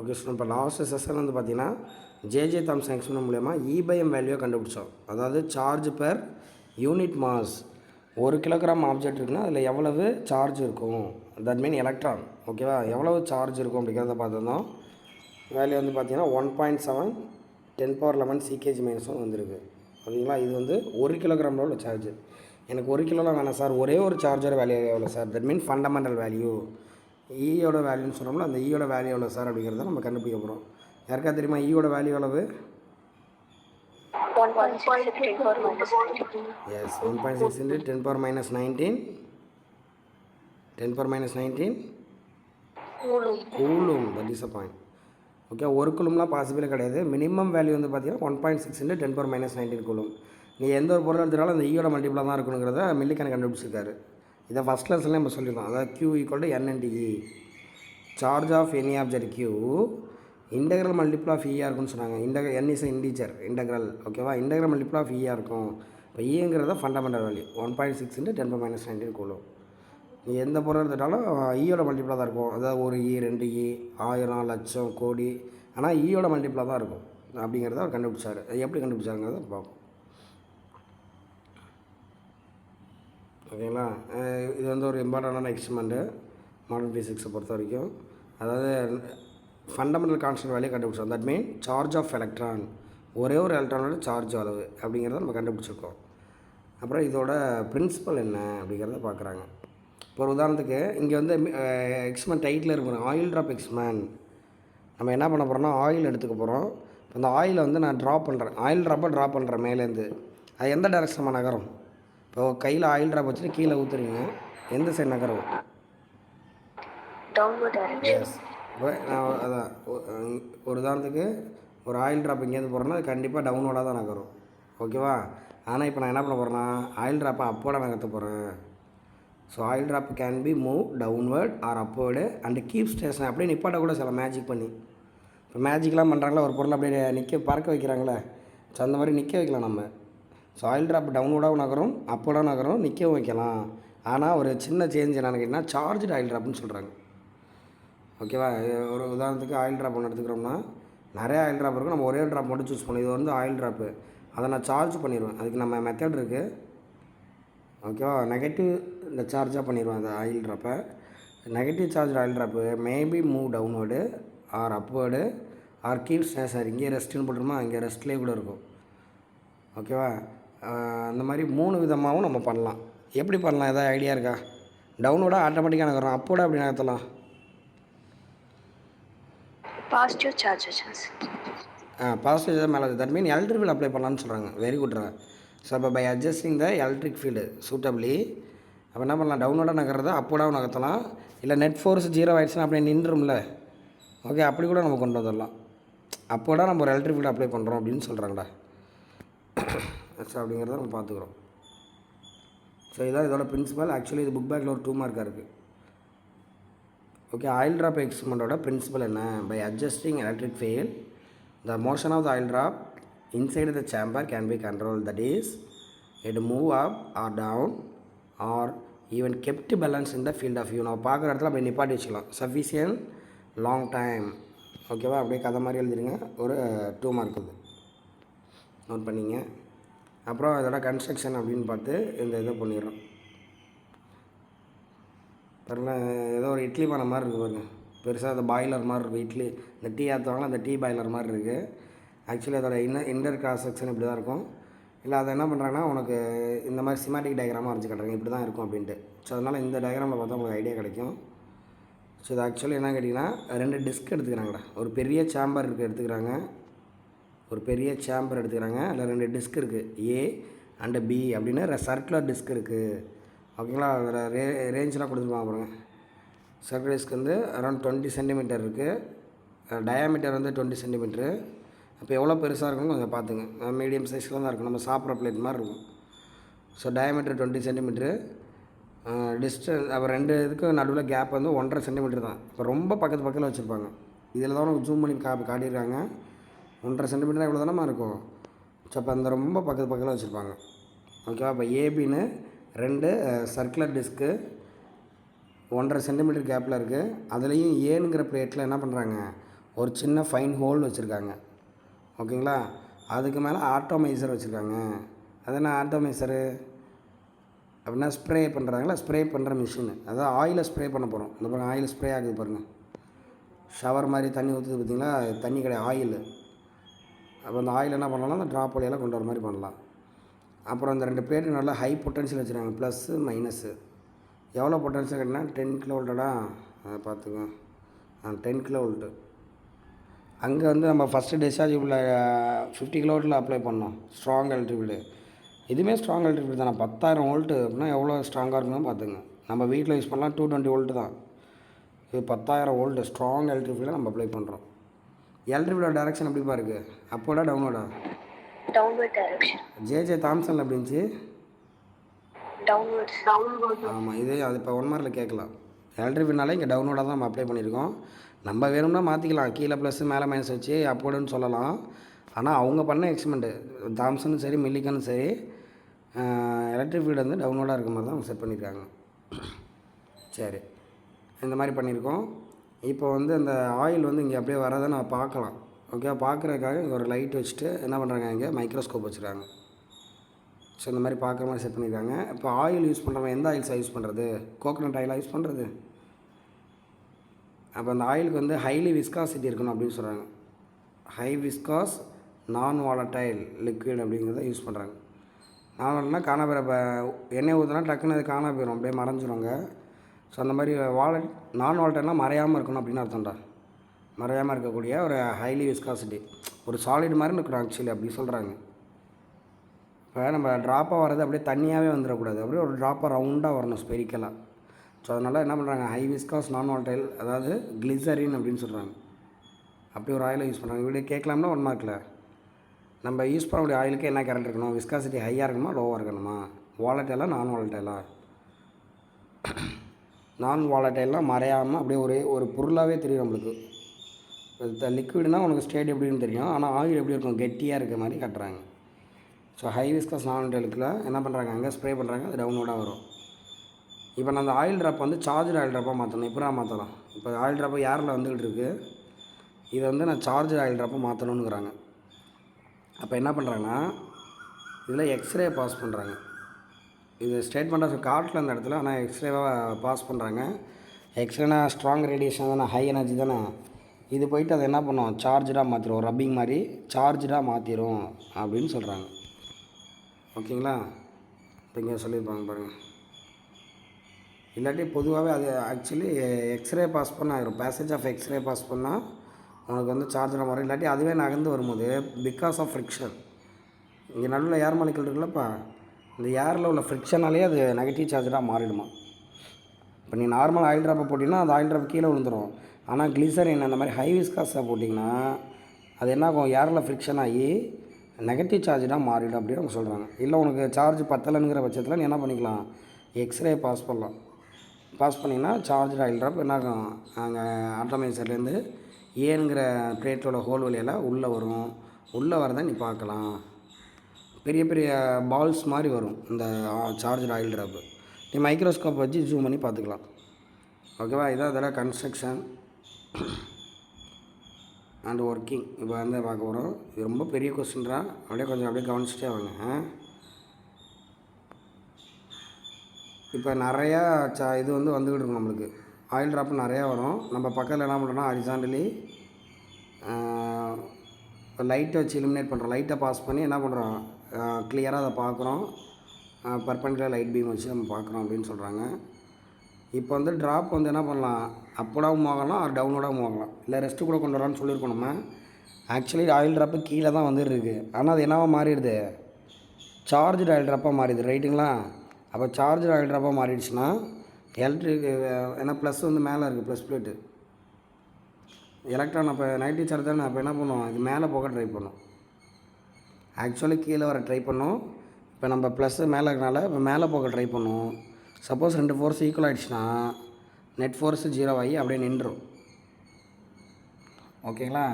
Okay student, இப்போ last session வந்து பார்த்தீங்கன்னா ஜேஜே தாம்சன் எக்ஸ்பெரிமெண்ட் மூலயமா இ/எம் வேல்யூவை கண்டுபிடிச்சோம். அதாவது charge per unit mass. 1 kilogram object இருக்குன்னா அதில் எவ்வளவு சார்ஜ் இருக்கும், தட் மீன் எலக்ட்ரான். ஓகேவா, எவ்வளவு சார்ஜ் இருக்கும் அப்படிங்கிறத பார்த்துருந்தோம். வேல்யூ வந்து பார்த்தீங்கன்னா 1.7 10^11 CkG - 1 வந்திருக்கு. ஓகேங்களா, இது வந்து 1 கிலோகிராமில் உள்ள சார்ஜ். எனக்கு 1 கிலோலாம் வேணாம் சார், ஒரே ஒரு சார்ஜர் வேல்யூ எவ்வளோ sir, that mean fundamental value ஈயோட வேல்யூன்னு சொன்னோம்னா அந்த ஈயோட வேல்யூ எவ்வளோ சார் அப்படிங்கிறத நம்ம கண்டுபிடிக்க போகிறோம். யாருக்கா தெரியுமா ஈயோட வேல்யூ எவ்வளவு? Yes, 1.6 × 10^-19 coulomb. That is a point. Okay, ஒரு கூலும்லாம் பாசிபிளே கிடையாது. மினிமம் வேல்யூ வந்து பார்த்தீங்கன்னா 1.6 × 10^-19 கூலும். நீ எந்த ஒரு பொருள் எடுத்தாலும் அந்த ஈயோட மல்டிபிளாக தான் இருக்கணுங்கிறத மில்லிகன் கண்டுபிடிச்சிருக்காரு. இதை ஃபஸ்ட் லெசன்லேயே நம்ம சொல்லிடலாம். அதாவது Q = N × E. Charge of any object Q integral multiple of ஈயாக இருக்குன்னு சொன்னாங்க. N is integer integral. ஓகேவா, இன்டெக்ரல் மல்டிபிள் ஆஃப் ஈயாக இருக்கும். இப்போ ஈங்கிறத ஃபண்டமெண்டல் வேல்யூ 1.6 × 10^-19 கூலும். நீ எந்த பொருள் எடுத்துட்டாலும் ஈயோட மல்டிபிளாக தான் இருக்கும். அதாவது 1 E 2 E 1000 லட்சம் கோடி, ஆனால் ஈயோட மல்டிபிளாக தான் இருக்கும் அப்படிங்கிறத அவர் கண்டுபிடிச்சார். எப்படி கண்டுபிடிச்சாருங்கிறத பார்ப்போம். ஓகேங்களா, இது வந்து ஒரு இம்பார்ட்டண்டான எக்ஸ்பெரிமெண்ட்டு மாடர்ன் ஃபிசிக்ஸை பொறுத்த வரைக்கும். அதாவது ஃபண்டமெண்டல் கான்ஸ்டன்ட் வேல்யூ கண்டுபிடிச்சோம். That mean charge of electron, ஒரே ஒரு எலக்ட்ரானோட சார்ஜ் அளவு அப்படிங்கிறத நம்ம கண்டுபிடிச்சிருக்கோம். அப்புறம் இதோட பிரின்சிபல் என்ன அப்படிங்கிறத பார்க்குறாங்க. இப்போ ஒரு உதாரணத்துக்கு இங்கே வந்து எக்ஸ்பெரிமெண்ட் டைட்டில் இருக்கிற ஆயில் ட்ராப் எக்ஸ்பெரிமெண்ட். நம்ம என்ன பண்ண போகிறோம்னா ஆயில் எடுத்துக்க போகிறோம். அந்த ஆயிலை வந்து நான் ட்ராப் பண்ணுறேன், ஆயில் ட்ராப்பை ட்ராப் பண்ணுறேன் மேலேருந்து. அது எந்த டைரக்ஷன் நகரும்? இப்போ கையில் ஆயில் ட்ராப் வச்சுட்டு கீழே ஊற்றுறீங்க, எந்த சைடு நகரும்? எஸ். இப்போ நான் அதான் ஒரு உதாரணத்துக்கு ஒரு ஆயில் ட்ராப் இங்கேருந்து போகிறேன்னா அது கண்டிப்பாக டவுன்வோர்டாக தான் நகரும். ஓகேவா, ஆனால் இப்போ நான் என்ன பண்ண போகிறேன்னா ஆயில் ட்ராப்பை அப்போட நகர்த்த போகிறேன். So oil drop can be move downward or upward and keep station. அப்படியே நிப்பாட்ட கூட சில மேஜிக் பண்ணி. இப்போ மேஜிக்லாம் பண்ணுறாங்களா, ஒரு பொருளை அப்படியே பறக்க வைக்கிறாங்களே, ஸோ அந்த மாதிரி நிற்க வைக்கலாம் நம்ம. ஸோ ஆயில் ட்ராப் டவுன்வோர்டாகவும் நகரும், அப்போடாக நகரும், நிற்கவும் வைக்கலாம். ஆனால் ஒரு சின்ன சேஞ்ச் என்னென்னு கேட்டிங்கன்னா சார்ஜ்டு ஆயில் ட்ராப்னு சொல்கிறாங்க. ஓகேவா, ஒரு உதாரணத்துக்கு ஆயில் ட்ராப் ஒன்று எடுத்துக்கிறோம்னா நிறைய ஆயில் ட்ராப் இருக்கும், நம்ம ஒரே ட்ராப் மட்டும் சூஸ் பண்ணி இது வந்து ஆயில் ட்ராப்பு, அதை நான் சார்ஜ் பண்ணிடுவேன். அதுக்கு நம்ம மெத்தட் இருக்குது. ஓகேவா, நெகட்டிவ் இந்த சார்ஜாக பண்ணிடுவேன் அந்த ஆயில் ட்ராப்பை. Negative charge oil drop maybe move downward or upward or keep stationary. இங்கே ரெஸ்ட்டுன்னு போட்டுருமா, இங்கே ரெஸ்ட்லேயே கூட இருக்கும். ஓகேவா, அந்த மாதிரி 3 விதமாகவும் நம்ம பண்ணலாம். எப்படி பண்ணலாம், எதாவது ஐடியா இருக்கா? டவுன்வோர்டாக ஆட்டோமேட்டிக்காக நகரும், அப்போட அப்படி நகர்த்தலாம். பாசிட்டிவ் சார்ஜ் பாசிட்டிவ் சார்ஜ் மேலே, that mean electric field apply பண்ணலான்னு சொல்கிறாங்க. வெரி குட்ரா. ஸோ இப்போ by adjusting the electric field suitably அப்போ என்ன பண்ணலாம், டவுனோட நகர்றத அப்போடாவும் நகர்த்தலாம். இல்லை நெட் ஃபோர்ஸ் 0 ஆகிடுச்சுன்னா அப்படியே நின்றும்ல. ஓகே, அப்படி கூட நம்ம கொண்டு வந்துடலாம். அப்போடா நம்ம ஒரு எலக்ட்ரிக் ஃபீல்டு அப்ளை பண்ணுறோம் அப்படின்னு சொல்கிறாங்கடா. ஸோ அப்படிங்கிறத நம்ம பார்த்துக்குறோம். ஸோ இதான் இதோட பிரின்சிபல். ஆக்சுவலி இது புக் பேக்கில் ஒரு 2 மார்க்காக இருக்குது. ஓகே, ஆயில் ட்ராப் எக்ஸ்பெரிமெண்ட்டோட பிரின்சிபல் என்ன? By adjusting electric field the motion of the oil drop inside the chamber can be controlled, that is it move up or down or even kept balance in the field of view. நம்ம பார்க்குற இடத்துல அப்படியே நிப்பாட்டி வச்சுக்கலாம். Sufficient long time. ஓகேவா, அப்படியே கதை மாதிரி எழுதிடுங்க. ஒரு 2 மார்க் இது நோட் பண்ணிங்க. அப்புறம் இதோட கன்ஸ்ட்ரக்ஷன் அப்படின்னு பார்த்து இந்த இதை பண்ணிடுறோம். பாருங்கள், ஏதோ ஒரு இட்லி பானை மாதிரி இருக்குது பாருங்கள், பெருசாக அந்த பாய்லர் மாதிரி இருக்குது. இட்லி இந்த டீ ஆற்றுவாங்களா, அந்த டீ பாய்லர் மாதிரி இருக்குது. ஆக்சுவலி அதோட இன்னர் கிராஸ் செக்ஷன் இப்படி தான் இருக்கும். இல்லை அதை என்ன பண்ணுறாங்கன்னா உனக்கு இந்த மாதிரி சிமாட்டிக் டயக்ராமாக வரைஞ்சி காட்டுறாங்க, இப்படி தான் இருக்கும் அப்படின்ட்டு. ஸோ அதனால் இந்த டயக்ராமில் பார்த்தா உங்களுக்கு ஐடியா கிடைக்கும். ஸோ இது ஆக்சுவலி என்ன கேட்டிங்கன்னா 2 டிஸ்க் எடுத்துக்கிறாங்கடா. ஒரு பெரிய சேம்பர் இருக்குது எடுத்துக்கிறாங்க, ஒரு பெரிய சேம்பர் எடுத்துக்கிறாங்க. அதில் 2 டிஸ்க் இருக்குது, A அண்டு B அப்படின்னு சர்க்குலர் டிஸ்க் இருக்குது. ஓகேங்களா, அதில் ரேஞ்செலாம் கொடுத்துருப்பாங்க பாருங்கள். சர்க்குலர் டிஸ்க் வந்து அரௌண்ட் 20 சென்டிமீட்டர் இருக்குது, டயாமீட்டர் வந்து 20 சென்டிமீட்ரு. அப்போ எவ்வளோ பெருசாக இருக்குன்னு கொஞ்சம் பார்த்துங்க. மீடியம் சைஸில் தான் இருக்கும், நம்ம சாப்பிட்ற பிளேட் மாதிரி இருக்கும். ஸோ டயாமீட்டர் 20 சென்டிமீட்ரு, டிஸ்டன்ஸ் அப்புறம் 2 இதுக்கு நடுவில் கேப் வந்து 1.5 சென்டிமீட்டர் தான். இப்போ ரொம்ப பக்கத்தில் வச்சுருப்பாங்க. இதில் தான் உனக்கு ஜூம் பண்ணி காட்டியிருக்காங்க. 1.5 சென்டிமீட்டர் இவ்வளோ தானே இருக்கும். ஸோ அப்போ அந்த ரொம்ப பக்கத்தில் வச்சுருப்பாங்க. ஓகேவா, இப்போ ஏபின்னு 2 சர்க்குலர் டிஸ்க்கு 1.5 சென்டிமீட்டர் கேப்பில் இருக்குது. அதுலேயும் ஏனுங்கிற பிளேட்டில் என்ன பண்ணுறாங்க, ஒரு சின்ன ஃபைன் ஹோல் வச்சுருக்காங்க. ஓகேங்களா? அதுக்கு மேலே ஆட்டோமைசர் வச்சுருக்காங்க. அது என்ன ஆட்டோமைசரு அப்படின்னா ஸ்ப்ரே பண்ணுறாங்களா, ஸ்ப்ரே பண்ணுற மிஷினு. அதாவது ஆயிலை ஸ்ப்ரே பண்ண போகிறோம். இந்த பாருங்கள், ஆயில் ஸ்ப்ரே ஆகுது பாருங்கள். ஷவர் மாதிரி தண்ணி ஊற்றுது பார்த்திங்களா, தண்ணி கிடையாது, ஆயில். அப்போ அந்த ஆயில் என்ன பண்ணலாம்னா அந்த ட்ராப் வழியெல்லாம் கொண்டு வர மாதிரி பண்ணலாம். அப்புறம் அந்த 2 பிளேட்டு நல்லா ஹை பொட்டன்ஷியல் வச்சுருக்காங்க, ப்ளஸ்ஸு மைனஸு. எவ்வளோ பொட்டன்ஷியல் கேட்டிங்கன்னா 10 கிலோவோல்ட்டடா, அதை பார்த்துங்க. 10 கிலோவோல்ட்டு. அங்கே வந்து நம்ம ஃபஸ்ட்டு டிஸ்சார்ஜபிள் 50 கிலோவோல்ட்டில் அப்ளை பண்ணோம், ஸ்ட்ராங் எலக்ட்ரிக். இதுவுமே ஸ்ட்ராங் எலக்ட்ரிக் தானே. 10,000 வோல்ட்டு அப்படின்னா எவ்வளோ ஸ்ட்ராங்காக இருக்குன்னு பார்த்துங்க. நம்ம வீட்டில் யூஸ் பண்ணலாம் 220 வோல்ட்டு தான். இது 10,000 வோல்ட்டு ஸ்ட்ராங் எலக்ட்ரிக் நம்ம அப்ளை பண்ணுறோம். எலக்ட்ரிக்கோட டைரக்ஷன் எப்படிப்பா இருக்குது, அப்போடா டவுனோடா? Downward direction. ஜே தாம்சனில் எப்படி இருந்துச்சு? Downwards. ஆமாம், இது அது இப்போ 1 மார்க்கில் கேட்கலாம். எலக்ட்ரிக்னாலே இங்கே டவுனோடாக தான் நம்ம அப்ளை பண்ணியிருக்கோம். நம்ம வேணும்னா மாற்றிக்கலாம், கீழே ப்ளஸ்ஸு மேலே மைனஸ் வச்சு அப்போடுன்னு சொல்லலாம். ஆனால் அவங்க பண்ண எக்ஸ்பெரிமெண்ட்டு தாம்சனும் சரி மில்லிகனும் சரி எலக்ட்ரிக் ஃபீல்டு வந்து டவுனோடாக இருக்க மாதிரி தான் அவங்க செட் பண்ணியிருக்காங்க. சரி, இந்த மாதிரி பண்ணியிருக்கோம். இப்போ வந்து அந்த ஆயில் வந்து இங்கே அப்படியே வரதை நான் பார்க்கலாம். ஓகே, பார்க்குறதுக்காக இங்கே ஒரு லைட் வச்சுட்டு என்ன பண்ணுறாங்க, இங்கே மைக்ரோஸ்கோப் வச்சுருக்காங்க. ஸோ இந்த மாதிரி பார்க்குற மாதிரி செட் பண்ணியிருக்காங்க. இப்போ ஆயில் யூஸ் பண்ணுறவங்க எந்த ஆயில்ஸை யூஸ் பண்ணுறது? கோகோனட் ஆயிலாக யூஸ் பண்ணுறது. அப்போ அந்த ஆயிலுக்கு வந்து ஹைலி விஸ்காசிட்டி இருக்கணும் அப்படின்னு சொல்கிறாங்க. ஹை விஸ்காஸ் நான் வாலட்டைல் லிக்விட் அப்படிங்கிறத யூஸ் பண்ணுறாங்க. நான் வாலட்னா காண போகிற, இப்போ எண்ணெய் ஊற்றினா டக்குன்னு அது காண போயிடும், அப்படியே மறைஞ்சிருங்க. ஸோ அந்த மாதிரி நான் வாலட்டைல்னால் மறையாமல் இருக்கணும் அப்படின்னு அர்த்தம்டா. மறையாமல் இருக்கக்கூடிய ஒரு ஹைலி விஸ்காசிட்டி, ஒரு சாலிட் மாதிரி இருக்கணும் ஆக்சுவலி, அப்படி சொல்கிறாங்க. இப்போ நம்ம ட்ராப்பாக வர்றது அப்படியே தண்ணியாகவே வந்துடக்கூடாது, அப்படியே ஒரு ட்ராப்பாக ரவுண்டாக வரணும் ஸ்பெரிக்கலாக. ஸோ அதனால் என்ன பண்ணுறாங்க, ஹை விஸ்காஸ் நான் வாலட்டைல், அதாவது கிளிசரின் அப்படின்னு சொல்கிறாங்க. அப்படி ஒரு ஆயிலை யூஸ் பண்ணுறாங்க. இப்படி கேட்கலாம்னா 1 மார்க்கில் நம்ம யூஸ் பண்ணக்கூடிய ஆயிலுக்கு என்ன கேரக்டர் இருக்கணும், விஸ்காசிட்டி ஹையாக இருக்கணுமா லோவாக இருக்கணுமா, வாலட்டைலாக நான் வாலட்டைலா. நான் வாலட்டைலாம் மறையாமல் அப்படியே ஒரு பொருளாகவே தெரியும் நம்மளுக்கு. லிக்விட்னால் உனக்கு ஸ்டேட் எப்படின்னு தெரியும், ஆனால் ஆயில் எப்படி இருக்கும், கெட்டியாக இருக்க மாதிரி காட்டுறாங்க. ஸோ ஹை விஸ்காஸ் நான் வாலட்டைலுக்குள்ள என்ன பண்ணுறாங்க, அங்கே ஸ்ப்ரே பண்ணுறாங்க, அது டவுனோடாக வரும். இப்போ நான் அந்த ஆயில் ட்ராப் வந்து சார்ஜர் ஆயில் ட்ராப்பாக மாற்றணும். இப்போ நான் மாற்றலாம். இப்போ ஆயில் ட்ராப்பை ஏரில் வந்துக்கிட்டு இருக்குது, இதை வந்து நான் சார்ஜர் ஆயில் ட்ராப்பை மாற்றணுங்கிறாங்க. அப்போ என்ன பண்ணுறாங்கன்னா இதில் எக்ஸ்ரே பாஸ் பண்ணுறாங்க. இது ஸ்டேட்மெண்ட்டாக காட்டில் அந்த இடத்துல, ஆனால் எக்ஸ்ரேவாக பாஸ் பண்ணுறாங்க. எக்ஸ்ரேனா ஸ்ட்ராங் ரேடியேஷன் தானே, ஹை எனர்ஜி தானே. இது போயிட்டு அதை என்ன பண்ணும், சார்ஜராக மாற்றிடும், ரப்பிங் மாதிரி சார்ஜராக மாற்றிடும் அப்படின்னு சொல்கிறாங்க. ஓகேங்களா? இப்போ இங்கே சொல்லியிருப்பாங்க பாருங்கள். இல்லாட்டி பொதுவாகவே அது ஆக்சுவலி எக்ஸ்ரே பாஸ் பண்ண ஆகிரும், பேசேஜ் ஆஃப் எக்ஸ்ரே பாஸ் பண்ணால் உனக்கு வந்து சார்ஜராக மாறும். இல்லாட்டி அதுவே நகர்ந்து வரும்போது பிகாஸ் ஆஃப் ஃப்ரிக்ஷன், இங்கே நடுவில் ஏர் மாலிகுல் இருக்குல்லப்பா, இந்த ஏரில் உள்ள ஃப்ரிக்ஷனாலேயே அது நெகட்டிவ் சார்ஜராக மாறிடுமா. இப்போ நீ நார்மல் ஆயில் ட்ராப்பை போட்டிங்கன்னா அந்த ஆயில் ட்ராப் கீழே விழுந்துடும். ஆனால் கிளிசரின் அந்த மாதிரி ஹை விஸ்காஸை போட்டிங்கன்னா அது என்ன ஆகும், ஏரில் ஃப்ரிக்ஷன் ஆகி நெகட்டிவ் சார்ஜராக மாறிடும் அப்படின்னு அவங்க சொல்கிறாங்க. இல்லை உனக்கு சார்ஜ் பத்தலைங்கிற பட்சத்தில் நீ என்ன பண்ணிக்கலாம், எக்ஸ்ரே பாஸ் பண்ணலாம். பாஸ் பண்ணிங்கன்னா சார்ஜர் ஆயில் ட்ராப் என்ன ஆகும், அங்கே ஆட்டோமைசர்லேருந்து ஏனுங்கிற பிளேட்டோட ஹோல் வழியெல்லாம் உள்ளே வரும். உள்ளே வரதை நீ பார்க்கலாம், பெரிய பெரிய பால்ஸ் மாதிரி வரும் இந்த சார்ஜர் ஆயில் ட்ராப்பு. நீ மைக்ரோஸ்கோப் வச்சு ஜூம் பண்ணி பார்த்துக்கலாம். ஓகேவா? இதான் இதெல்லாம் கன்ஸ்ட்ரக்ஷன் அண்ட் ஒர்க்கிங் இப்போ வந்து பார்க்க போகிறோம். இது ரொம்ப பெரிய கொஸ்டின்ரா, அப்படியே கொஞ்சம் அப்படியே கவனிச்சிட்டே வாங்க. இப்போ நிறையா இது வந்து வந்துக்கிட்டு இருக்கும் நம்மளுக்கு, ஆயில் ட்ராப்பு நிறையா வரும். நம்ம பக்கத்தில் என்ன பண்ணுறோன்னா ஹரிசாண்டலி லைட்டை வச்சு இலுமினேட் பண்ணுறோம், லைட்டை பாஸ் பண்ணி என்ன பண்ணுறோம், கிளியராக அதை பார்க்குறோம், பர்பெண்டிகுலர் லைட் பீம் வச்சு நம்ம பார்க்குறோம் அப்படின்னு சொல்கிறாங்க. இப்போ வந்து ட்ராப் வந்து என்ன பண்ணலாம், அப்போடாகவும் ஆகலாம், டவுனோடாகவும் ஆகலாம், இல்லை ரெஸ்ட்டு கூட கொண்டு வரான்னு சொல்லியிருக்கோம் நம்ம. ஆக்சுவலி ஆயில் ட்ராப்பு கீழே தான் வந்துருக்கு, ஆனால் அது என்னவா மாறிடுது, சார்ஜ் ஆயில் ட்ராப்பாக மாறிடுது, ரைட்டுங்களா? அப்போ சார்ஜர் ஆயில் ட்ராப்பாக மாறிடுச்சுன்னா எலக்ட்ரிக் ஏன்னா ப்ளஸ் வந்து மேலே இருக்குது, ப்ளஸ் பிளேட்டு எலக்ட்ரான். அப்போ நெகட்டிவ் சார்ஜ் தானே, அப்போ என்ன பண்ணுவோம், இது மேலே போக ட்ரை பண்ணும், ஆக்சுவலி கீழே வர ட்ரை பண்ணும். இப்போ நம்ம ப்ளஸ்ஸு மேலே இருக்கனால இப்போ மேலே போக ட்ரை பண்ணும். சப்போஸ் 2 ஃபோர்ஸ் ஈக்குவல் ஆகிடுச்சுன்னா நெட் ஃபோர்ஸு 0 ஆகி அப்படியே நின்றுடும். ஓகேங்களா?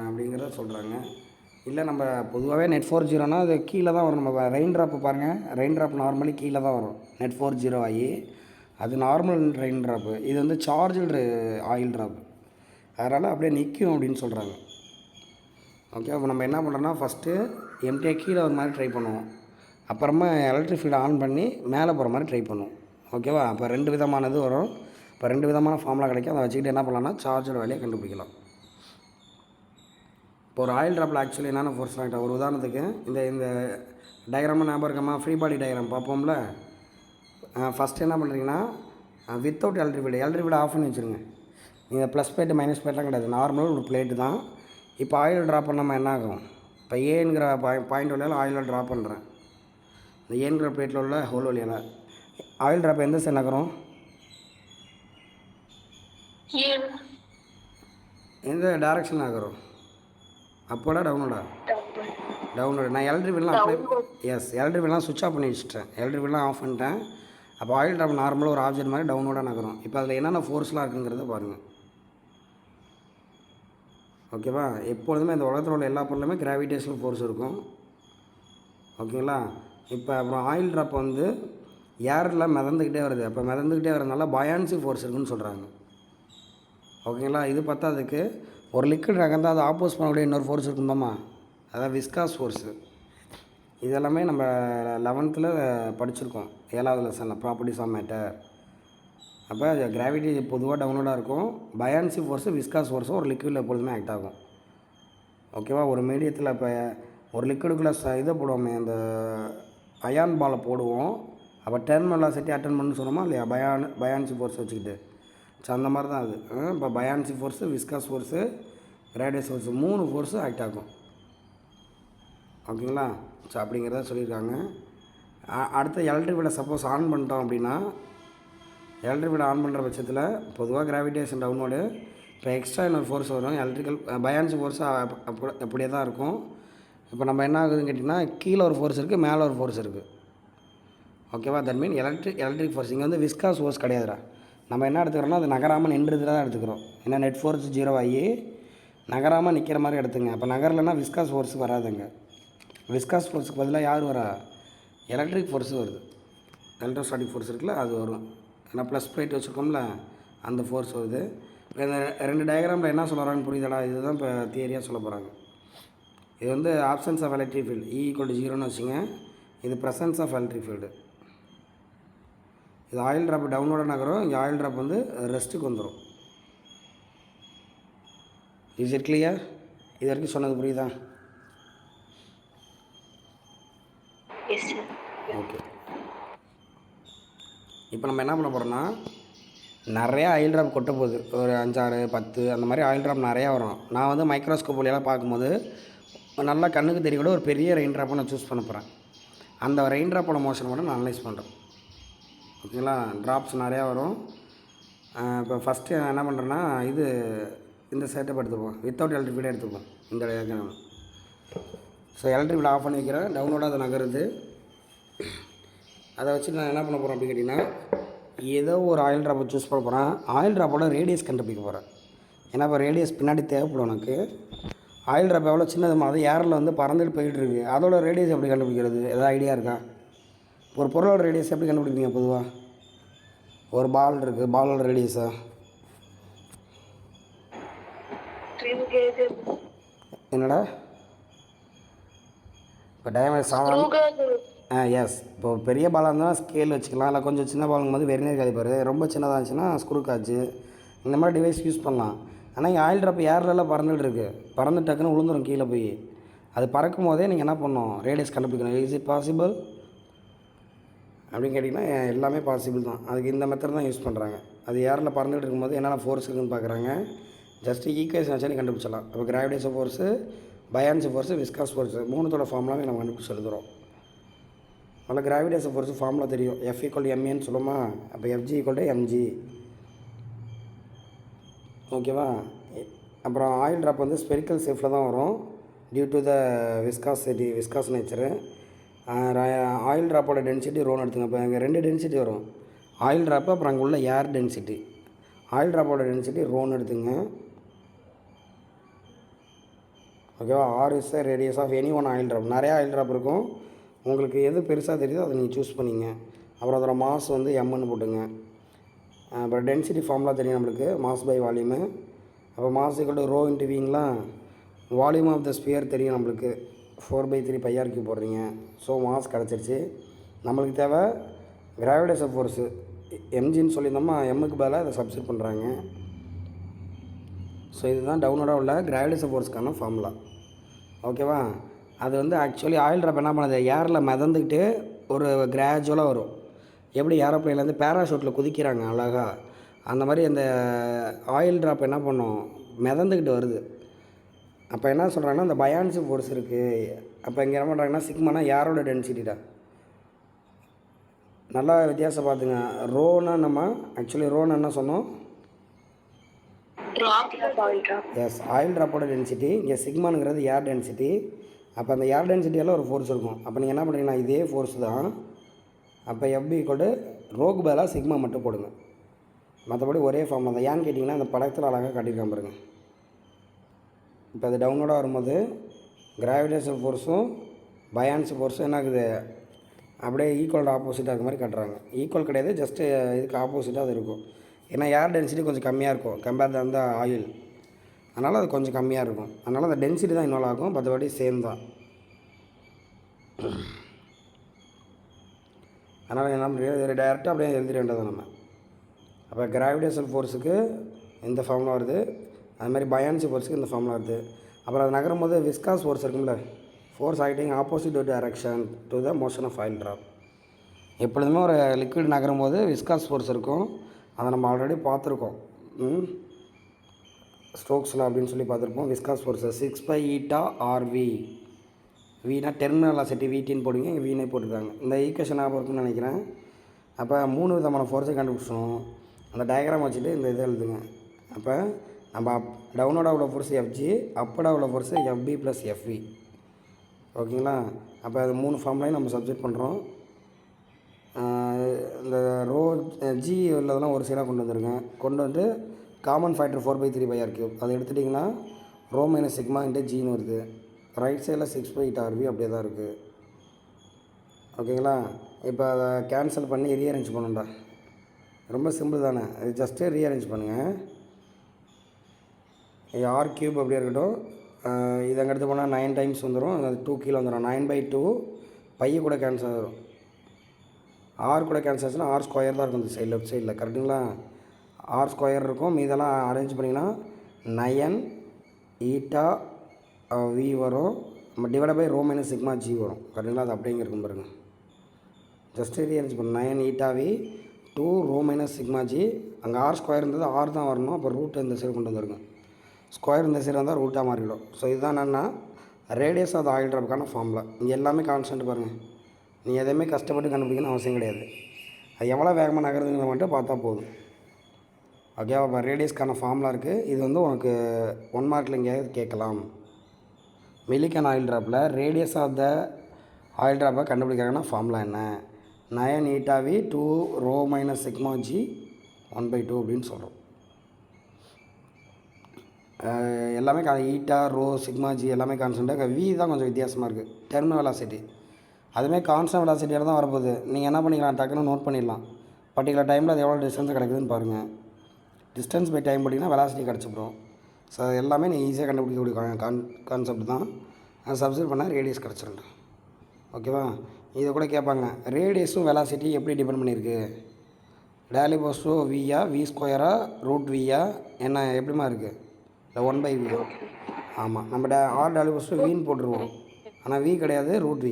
அப்படிங்கிறத சொல்கிறாங்க. இல்லை நம்ம பொதுவாகவே நெட் ஃபோர்ஸ் 0னா அது கீழே தான் வரும். நம்ம ரெயின் ட்ராப்பு பாருங்கள், ரெயின் ட்ராப் நார்மலி கீழே தான் வரும், நெட் ஃபோர்ஸ் 0 ஆகி அது நார்மல் ரெயின் ட்ராப்பு. இது வந்து சார்ஜ்டு ஆயில் ட்ராப்பு. அதனால் அப்படியே நிற்கும் அப்படின்னு சொல்கிறாங்க. ஓகே, அப்போ நம்ம என்ன பண்ணுறோன்னா ஃபஸ்ட்டு எம்டியாக கீழே ஒரு மாதிரி ட்ரை பண்ணுவோம். அப்புறமா எலக்ட்ரிக் ஃபீல்டை ஆன் பண்ணி மேலே போகிற மாதிரி ட்ரை பண்ணுவோம். ஓகேவா? அப்போ 2 விதமானது வரும். இப்போ 2 விதமான ஃபார்முலா கிடைக்கும். அதை வச்சுக்கிட்டு என்ன பண்ணலாம்னா சார்ஜோட வேலையை கண்டுபிடிக்கலாம். இப்போ ஒரு ஆயில் ட்ராப்பில் ஆக்சுவலி என்னென்ன ஃபோர்ஸ் ஆகிட்டா, ஒரு உதாரணத்துக்கு இந்த இந்த டயக்ராமாக ஞாபகம் இருக்கமா, ஃப்ரீ பாடி டயக்ராம் பார்ப்போம்ல. ஃபஸ்ட்டு என்ன பண்ணுறீங்கன்னா வித்தவுட் எலக்ட்ரிக் ஃபீல்டு ஆஃப் பண்ணி வச்சுருங்க. இந்த ப்ளஸ் பிளேட்டு மைனஸ் பிளேட்லாம் கிடையாது, நார்மல் ஒரு பிளேட்டு தான். இப்போ ஆயில் ட்ராப் பண்ணாமல் என்ன ஆகும், இப்போ ஏங்கிற பாயிண்ட் வழியால் ஆயிலில் ட்ராப் பண்ணுறேன். இந்த ஏங்கிற பிளேட்டில் உள்ள ஹோல் வழியால் ஆயில் ட்ராப் எந்த சைடு நகரும், எந்த டைரக்ஷன் நகரும், அப்போடா டவுனோடா, டவுனோட. நான் எலக்ட்ரிக் ஃபீல்டெலாம் அப்ளை எலக்ட்ரிக் ஃபீல்டெலாம் சுவிட்ச் ஆஃப் பண்ணி வச்சுட்டேன், எலக்ட்ரிக் ஃபீல்டெலாம் ஆஃப் பண்ணிட்டேன். அப்போ ஆயில் ட்ராப் நார்மலாக ஒரு ஆப்ஜெக்ட் மாதிரி டவுனோட நகரும். இப்போ அதில் என்னென்ன ஃபோர்ஸ்லாம் இருக்குங்கிறத பாருங்கள். ஓகேவா? எப்பொழுதுமே இந்த உலகத்தில் உள்ள எல்லா பொருளுமே கிராவிடேஷனல் ஃபோர்ஸ் இருக்கும். ஓகேங்களா? இப்போ அப்புறம் ஆயில் ட்ராப் வந்து ஏரில் மிதந்துக்கிட்டே வருது. அப்போ மிதந்துக்கிட்டே வரதுனால பயான்சி ஃபோர்ஸ் இருக்குதுன்னு சொல்கிறாங்க. ஓகேங்களா? இது பத்தாதுக்கு ஒரு லிக்விட் நகர்ந்தால் அதை ஆப்போஸ் பண்ணக்கூடிய இன்னொரு ஃபோர்ஸ் இருக்குமாம்மா, அதான் விஸ்காஸ் ஃபோர்ஸு. இதெல்லாமே நம்ம 11th படிச்சிருக்கோம், 7வது லெசனில் ப்ராப்பர்ட்டிஸ் ஆஃப் மேட்டர். அப்போ கிராவிட்டி பொதுவாக டவுனோடாக இருக்கும். பயான்சி ஃபோர்ஸு விஸ்காஸ் ஃபோர்ஸும் ஒரு லிக்விடில் எப்பொழுதுமே ஆக்ட் ஆகும். ஓகேவா? ஒரு மீடியத்தில் இப்போ ஒரு லிக்விடுக்குள்ளே இதை போடுவோமே, அந்த அயான் பாலை போடுவோம். அப்போ டர்ன் வெலாசிட்டி அட்டன் பண்ணு சொன்னோமா இல்லையா, பயான்சி ஃபோர்ஸ் வச்சுக்கிட்டு. ஸோ அந்த மாதிரி தான் அது. இப்போ buoyancy force, viscous force, gravitation force 3 force act ஆகும். ஓகேங்களா? ஸோ அப்படிங்கிறத சொல்லியிருக்காங்க. அடுத்து எலக்ட்ரிக் ஃபீல்டை சப்போஸ் ஆன் பண்ணிட்டோம் அப்படின்னா, எலக்ட்ரிக் ஃபீல்டை ஆன் பண்ணுற பட்சத்தில் பொதுவாக கிராவிடேஷன் டவுனோடு, இப்போ எக்ஸ்ட்ரா இன்னொரு ஃபோர்ஸ் வரும், எலக்ட்ரிக்கல் பயான்சி ஃபோர்ஸு அப்படியே தான் இருக்கும். இப்போ நம்ம என்ன ஆகுதுன்னு கேட்டிங்கன்னா, கீழே ஒரு ஃபோர்ஸ் இருக்குது, மேலே ஒரு ஃபோர்ஸ் இருக்குது. ஓகேவா? That mean electric force. இங்கே வந்து விஸ்காஸ் ஃபோர்ஸ் கிடையாதுடா. நம்ம என்ன எடுத்துக்கிறோம்னா அது நகராமல் நின்றுது தான் எடுத்துக்கிறோம். ஏன்னா நெட் ஃபோர்ஸ் 0 ஆகி நகராமல் நிற்கிற மாதிரி எடுத்துங்க. அப்போ நகரலைன்னா விஸ்காஸ் ஃபோர்ஸ் வராதுங்க. விஸ்காஸ் ஃபோர்ஸுக்கு பதிலாக யார் வரா, எலக்ட்ரிக் ஃபோர்ஸு வருது. எலக்ட்ரோஸ்டாட்டிக் ஃபோர்ஸ் இருக்குல்ல, அது வரும். ஏன்னா ப்ளஸ் பிளேட் வச்சுருக்கோம்ல, அந்த ஃபோர்ஸ் வருது. இப்போ இந்த 2 டயக்ராமில் என்ன சொல்ல வராங்கன்னு புரியுதடா? இதுதான் இப்போ தியரியாக சொல்ல போகிறாங்க. இது வந்து ஆப்சன்ஸ் ஆஃப் எலக்ட்ரிக் ஃபீல்டு E=0ன்னு வச்சுங்க. இது ப்ரெசன்ஸ் ஆஃப் எலக்ட்ரிக் ஃபீல்டு. இது ஆயில் ட்ராப் டவுனோட நகரும், இங்கே ஆயில் ட்ராப் வந்து ரெஸ்ட்டுக்கு வந்துடும். Is it clear? இது வரைக்கும் சொன்னது புரியுதா? ஓகே. இப்போ நம்ம என்ன பண்ண போகிறோம்னா, நிறையா ஆயில் ட்ராப் கொட்ட போகுது. ஒரு 5, 6, 10 அந்த மாதிரி ஆயில் ட்ராப் நிறையா வரும். நான் வந்து மைக்ரோஸ்கோப் வழியெல்லாம் பார்க்கும்போது நல்லா கண்ணுக்கு தெரிய கூட ஒரு பெரிய ரெயின் ட்ராப்பை நான் சூஸ் பண்ண போகிறேன். அந்த ரெயின் ட்ராப்போட மோஷன் மட்டும் நான் அனலைஸ் பண்ணுறேன். ஓகேங்களா? ட்ராப்ஸ் நிறையா வரும். இப்போ ஃபஸ்ட்டு என்ன பண்ணுறேன்னா, இந்த செட்டப் எடுத்துப்போம், வித்தவுட் எலக்ட்ரிக் ஃபீல்டே எடுத்துப்போம். இந்த diagram. So electric field off பண்ணி வைக்கிறேன், டவுனோட அது நகருது. அதை வச்சு நான் என்ன பண்ண போகிறேன் அப்படின்னு கேட்டிங்கன்னா, ஏதோ ஒரு ஆயில் ட்ராப்பை சூஸ் பண்ண போகிறேன். ஆயில் ட்ராப்போட ரேடியஸ் கண்டுபிடிக்க போகிறேன். ஏன்னா இப்போ ரேடியஸ் பின்னாடி தேவைப்படும் எனக்கு. ஆயில் ட்ராப் எவ்வளோ சின்னதுமா, அது ஏரில் வந்து பறந்துட்டு போயிட்டு இருக்குது, அதோட ரேடியஸ் எப்படி கண்டுபிடிக்கிறது? எதாவது ஐடியா இருக்கா? ஒரு பொருளோட ரேடியஸ் எப்படி கண்டுபிடிப்பீங்க பொதுவாக? ஒரு பால் இருக்குது, பாலோட ரேடியஸா என்னடா? இப்போ டயமீட்டர் சாதாரண எஸ். இப்போ பெரிய பாலாக இருந்தால் ஸ்கேல் வச்சுக்கலாம், இல்லை கொஞ்சம் சின்ன பாலுங்கும் போது வெர்னியர் காலிப்பர், ரொம்ப சின்னதாக இருந்துச்சுன்னா ஸ்க்ரூ காட்சு, இந்த மாதிரி டிவைஸ் யூஸ் பண்ணலாம். ஆனால் இங்கே ஆயில் ட்ராப் ஏர்லெல்லாம் பறந்துட்டு இருக்குது, பறந்து டக்குன்னு விழுந்துடும் கீழே போய். அது பறக்கும் போதே நீங்கள் என்ன பண்ணணும், ரேடியஸ் கண்டுபிடிக்கணும். இஸ் இட் பாசிபிள் அப்படின்னு கேட்டிங்கன்னா எல்லாமே பாசிபிள் தான். அதுக்கு இந்த மெத்தட் தான் யூஸ் பண்ணுறாங்க. அது ஏரில் பறந்துட்டு இருக்கும்போது என்னென்ன ஃபோர்ஸ் இருக்குதுன்னு பார்க்குறாங்க. ஜஸ்ட்டு ஈக்குவேஷன் வச்சு கண்டுபிடிச்சலாம். இப்போ gravitation force, buoyancy force, viscous force 3தோட ஃபார்முலாவே நம்ம கண்டுபிடிச்சி எழுதுகிறோம். அதனால் கிராவிடேஷன் ஃபோர்ஸு ஃபார்முலா தெரியும், F=ma சொல்லுமா. அப்போ Fg=mg. ஓகேவா? அப்புறம் ஆயில் ட்ராப் வந்து ஸ்பெரிக்கல் ஷேப்பில் தான் வரும், due to the viscous nature. Oil ட்ராப்போட டென்சிட்டி ரோன்னு எடுத்துங்க. இப்போ இங்கே 2 டென்சிட்டி வரும், ஆயில் ட்ராப்பு அப்புறம் அங்கே உள்ள ஏர் டென்சிட்டி. ஆயில் ட்ராப்போட டென்சிட்டி ரோன்னு எடுத்துங்க. ஓகேவா? R is the radius of any one oil drop. நிறையா ஆயில் ட்ராப் இருக்கும், உங்களுக்கு எது பெருசாக தெரியுதோ அதை நீங்கள் சூஸ் பண்ணிங்க. அப்புறம் அதோட மாஸ் வந்து எம்ன்னு போட்டுங்க. அப்புறம் டென்சிட்டி ஃபார்முலா தெரியும் நம்மளுக்கு, மாஸ் பை வால்யூமு. அப்போ mass equal to rho into விங்களா. வால்யூம் ஆஃப் த ஸ்பியர் தெரியும் நம்மளுக்கு, 4/3 πr³ போடுறீங்க. ஸோ மாஸ் கிடச்சிருச்சு. நம்மளுக்கு தேவை கிராவிடேஷன் ஃபோர்ஸு எம்ஜின்னு சொல்லியிருந்தோமா, எம்முக்கு பதிலாக இதை சப்ஸ்டிட் பண்ணுறாங்க. ஸோ இதுதான் டவுனோட உள்ள கிராவிடேஷன் ஃபோர்ஸுக்கான ஃபார்முலா. ஓகேவா. அது வந்து ஆக்சுவலி ஆயில் ட்ராப் என்ன பண்ணுது, ஏரில் மிதந்துக்கிட்டு ஒரு கிராஜுவலாக வரும். எப்படி ஏரோப்ளைன்லேருந்து பேராஷூட்டில் குதிக்கிறாங்க அழகாக, அந்த மாதிரி அந்த ஆயில் ட்ராப் என்ன பண்ணும், மிதந்துக்கிட்டு வருது. அப்போ என்ன சொல்கிறாங்கன்னா அந்த பயான்சி ஃபோர்ஸ் இருக்குது. அப்போ இங்கே என்ன பண்ணுறாங்கன்னா சிக்மானா ஏரோட டென்சிட்டிடா. நல்லா வித்தியாசம் பார்த்துங்க. ரோனா நம்ம ஆக்சுவலி ரோன்னு என்ன சொன்னோம், எஸ் ஆயில் ட்ராப்போட டென்சிட்டி. இங்கே சிக்மானுங்கிறது ஏர் டென்சிட்டி. அப்போ அந்த ஏர் டென்சிட்டியெல்லாம் ஒரு ஃபோர்ஸ் இருக்கும். அப்போ நீங்கள் என்ன பண்ணுறீங்கன்னா இதே ஃபோர்ஸ் தான். அப்போ FB = ரோக்கு பதிலாக சிக்மா மட்டும் போடுங்க. மற்றபடி ஒரே ஃபார்ம் தான். ஏன்னு கேட்டிங்கன்னா அந்த படத்தில் அழகாக காட்டியிருக்கான் பாருங்க. இப்போ அது டவுனோட வரும்போது கிராவிடேஷன் ஃபோர்ஸும் பயான்சி ஃபோர்ஸும் என்ன ஆகுது, அப்படியே ஈக்குவல் ஆப்போசிட்டாக இருக்க மாதிரி காட்டுறாங்க. ஈக்குவல் கிடையாது, ஜஸ்ட்டு இதுக்கு ஆப்போசிட்டாக அது இருக்கும். ஏன்னா ஏர் டென்சிட்டி கொஞ்சம் கம்மியாக இருக்கும் கம்பேர் டு அந்த ஆயில், அதனால் அது கொஞ்சம் கம்மியாக இருக்கும். அதனால் அந்த டென்சிட்டி தான் இன்வால்வ் ஆகும், மற்றபடி சேம் தான். அதனால் என்ன பண்ணுறீங்க, இதில் டேரெக்டாக அப்படியே எழுதிட வேண்டியது நம்ம. அப்போ கிராவிடேஷன் ஃபோர்ஸுக்கு இந்த ஃபார்முலா வருது, அது மாதிரி பயான்சி ஃபோர்ஸுக்கு இந்த ஃபார்முலா வருது. அப்புறம் அது நகரும் போது விஸ்காஸ் ஃபோர்ஸ் இருக்கும்ல, force acting opposite direction to the motion of oil drop. எப்பொழுதுமே ஒரு லிக்விட் நகரும் போது விஸ்காஸ் ஃபோர்ஸ் இருக்கும். அதை நம்ம ஆல்ரெடி பார்த்துருக்கோம் ஸ்டோக்ஸில் அப்படின்னு சொல்லி பார்த்துருப்போம். Viscose force 6π∗RV. வீனா டெர்மினல் வெலாசிட்டி VTன்னு போடுவீங்க, இங்கே வீனே போட்டுருக்காங்க. இந்த ஈக்குவேஷன் ஞாபகம் இருக்குன்னு நினைக்கிறேன். அப்போ 3 விதமான ஃபோர்ஸை கண்டுபிடிச்சோம். அந்த டயக்ராம் வச்சுட்டு இந்த இதை எழுதுங்க. அப்போ நம்ம டவுனோட உள்ள ஃபோர்ஸ் FG, அப்போட உள்ள ஃபோர்ஸ் FB + FV. ஓகேங்களா. அப்போ அது 3 ஃபார்ம்லையும் நம்ம சப்ஜெக்ட் பண்ணுறோம். இந்த ரோ ஜி உள்ளதெல்லாம் ஒரு சைடாக கொண்டு வந்துருங்க. கொண்டு வந்து காமன் ஃபேக்டர் 4/3 πr³ அதை எடுத்துட்டிங்கன்னா ரோ மைனஸ் சிக்மா இன்ட்டு ஜின்னு வருது. ரைட் சைடில் 6π∗RV அப்படியே தான் இருக்குது. ஓகேங்களா. இப்போ அதை கேன்சல் பண்ணி ரீஅரேஞ்ச் பண்ணுண்டா. ரொம்ப சிம்பிள் தானே, இது ஜஸ்ட்டு ரீஅரேஞ்ச் பண்ணுங்கள். R³ அப்படியே இருக்கட்டும். இதை அங்கே எடுத்து போனால் 9 டைம்ஸ் வந்துடும், அது 2 கீழே வந்துடும். 9/2 பைய கூட கேன்சல் ஆகிடும். R கூட கேன்சல் ஆச்சுன்னா R² தான் இருக்கும் இந்த சைடு, லெஃப்ட் சைடில். கரெக்டுங்களா. R² இருக்கும். மீதெல்லாம் அரேஞ்ச் பண்ணிங்கன்னா 9η V வரும். நம்ம divide by rho minus sigma G வரும். கரெக்டுங்களா. அது அப்படியே இருக்கும் பாருங்கள். ஜஸ்ட்டு ரீஅரேஞ்ச் பண்ணு. 9η V 2 rho minus sigma G. அங்கே R² இருந்தது, R தான் வரணும். அப்போ ரூட் இந்த சைடு கொண்டு வந்துருங்க. ஸ்கொயர் இந்த சைடு வந்தால் ரூட்டாக மாறிடும். ஸோ இதுதான் என்னென்னா ரேடியஸ் ஆஃப் ஆயில் ட்ராப்புக்கான ஃபார்முலா. இங்கே எல்லாமே கான்ஸ்டன்ட் பாருங்கள். நீ எதையுமே கஷ்டப்பட்டு கண்டுபிடிக்கணும்னு அவசியம் கிடையாது. அது எவ்வளோ வேகமாக நகருதுங்கிற மட்டும் பார்த்தா போதும். ஓகேவா. இப்போ ரேடியஸ்க்கான ஃபார்முலா இருக்குது. இது வந்து உனக்கு 1 மார்க்கில் எங்கேயாவது கேட்கலாம். மில்லிகன் ஆயில் ட்ராப்பில் ரேடியஸ் ஆஃப் த ஆயில் ட்ராப்பை கண்டுபிடிக்கிறாங்கன்னா ஃபார்முலா என்ன, 9η V 2 rho minus sigma G 1/2 அப்படின்னு சொல்கிறோம். எல்லாமே ஈட்டா ரோ சிக்மா G எல்லாமே கான்ஸ்டன்ட்டாக. V தான் கொஞ்சம் வித்தியாசமாக இருக்குது, டெர்மினல் வெலாசிட்டி. அதுமாதிரி கான்ஸ்டன்ட் வெலாசிட்டியாக தான் வரப்போகுது. நீங்கள் என்ன பண்ணிக்கலாம், டக்குன்னு நோட் பண்ணிடலாம். பர்டிகுலர் டைமில் அது எவ்வளோ டிஸ்டன்ஸ் கிடைக்குதுன்னு பாருங்கள். டிஸ்டன்ஸ் பை டைம் பண்ணிங்கன்னா வெலாசிட்டி கிடச்சிப்படும். ஸோ எல்லாமே நீங்கள் ஈஸியாக கண்டுபிடிக்கக்கூடிய கான்செப்ட் தான். அதை சப்ஸ்டிட் பண்ணால் ரேடியஸ் கிடச்சிருண்டா. ஓகேவா. இதை கூட கேட்பாங்க, ரேடியஸும் வெலாசிட்டி எப்படி டிபெண்ட் பண்ணியிருக்கு, டேலிபோஸ்டோ வியா V² √Vயா என்ன எப்படிமா இருக்குது, இல்லை 1/V. ஆமாம், நம்ம R டேலிபோஸ்டோ Vன்னு போட்டுருவோம். ஆனால் V கிடையாது, √V.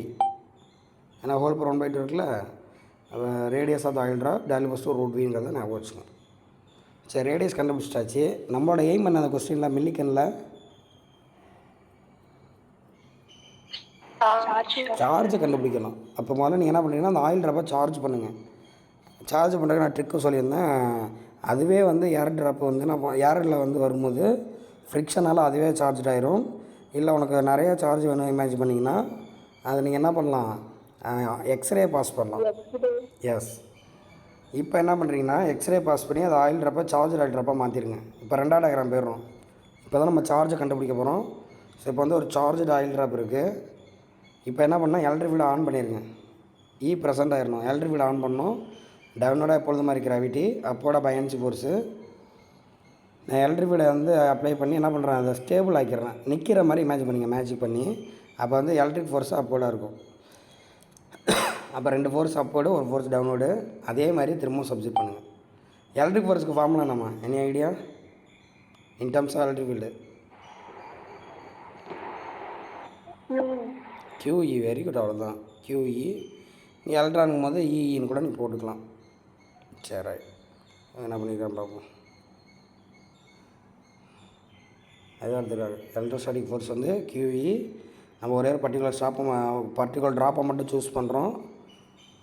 ஏன்னா ஹோல் பவர் 1/2 இருக்குல்ல. Radius of the oil drop டேலிபோஸ்டோ √Vங்கிறத ஞாபகம் வச்சுக்கோங்க. சரி, ரேடியஸ் கண்டுபிடிச்சாச்சு. நம்மளோட எய்ம் பண்ண அந்த கொஸ்டினில் மில்லிகனில் சார்ஜை கண்டுபிடிக்கணும். அப்போ முதல்ல நீங்கள் என்ன பண்ணுறீங்கன்னா அந்த ஆயில் ட்ராப்பை சார்ஜ் பண்ணுங்கள். சார்ஜ் பண்ணுறதுக்கு நான் ட்ரிக்கு சொல்லியிருந்தேன். அதுவே வந்து ஏர் ட்ராப் வந்து நான் ஏரில் வந்து வரும்போது ஃப்ரிக்ஷனால் அதுவே சார்ஜ் ஆயிரும். இல்லை உனக்கு நிறையா சார்ஜ் வேணும் இமேஜின் பண்ணிங்கன்னா அதை நீங்கள் என்ன பண்ணலாம், எக்ஸ்ரே பாஸ் பண்ணலாம். எஸ். இப்போ என்ன பண்ணுறீங்கன்னா எக்ஸ்ரே பாஸ் பண்ணி அது ஆயில் ட்ராப்பை சார்ஜர் ஆயில் ட்ராப்பாக மாற்றிடுங்க. இப்போ 2ஆம் டயக்ராம் போயிடுறோம். இப்போ தான் நம்ம சார்ஜை கண்டுபிடிக்க போகிறோம். ஸோ இப்போ வந்து ஒரு சார்ஜ்டு ஆயில் ட்ராப் இருக்குது. இப்போ என்ன பண்ணால் எலக்ட்ரிக் ஃபீல்டு ஆன் பண்ணிடுங்க. ப்ரெசென்ட் ஆயிடணும். எலக்ட்ரிக் ஃபீல்டு ஆன் பண்ணணும். டவுனோட எப்பொழுது மாதிரி கிராவிட்டி, அப்போட பயான்சி ஃபோர்ஸு. நான் எலக்ட்ரிக் ஃபீல்டை வந்து அப்ளை பண்ணி என்ன பண்ணுறேன், அதை ஸ்டேபிள் ஆக்கிடுறேன். நிற்கிற மாதிரி இமேஜின் பண்ணிங்க, மேஜிக் பண்ணி. அப்போ வந்து எலக்ட்ரிக் ஃபோர்ஸ் அப்போர்டாக இருக்கும். அப்போ 2 ஃபோர்ஸ் அப்போர்டு, 1 ஃபோர்ஸ் டவுன்வோர்டு. அதே மாதிரி திரும்பவும் சப்ஜெக்ட் பண்ணுங்கள். எலக்ட்ரிக் ஃபோர்ஸுக்கு ஃபார்முலா நம்ம any idea in terms of electric field? QE. Very good, அவ்வளோதான். QE. நீ எலக்ட்ரானுக்கும் போது EEன்னு கூட நீ போட்டுக்கலாம். சரி, ரைட். என்ன பண்ணியிருக்கான் பார்ப்போம். அதுதான் எடுத்துருக்காங்க. எலக்ட்ரோஸ்டாட்டிக் ஃபோர்ஸ் வந்து QE. நம்ம ஒரே ஒரு பர்டிகுலர் ட்ராப்பை மட்டும் சூஸ் பண்ணுறோம்.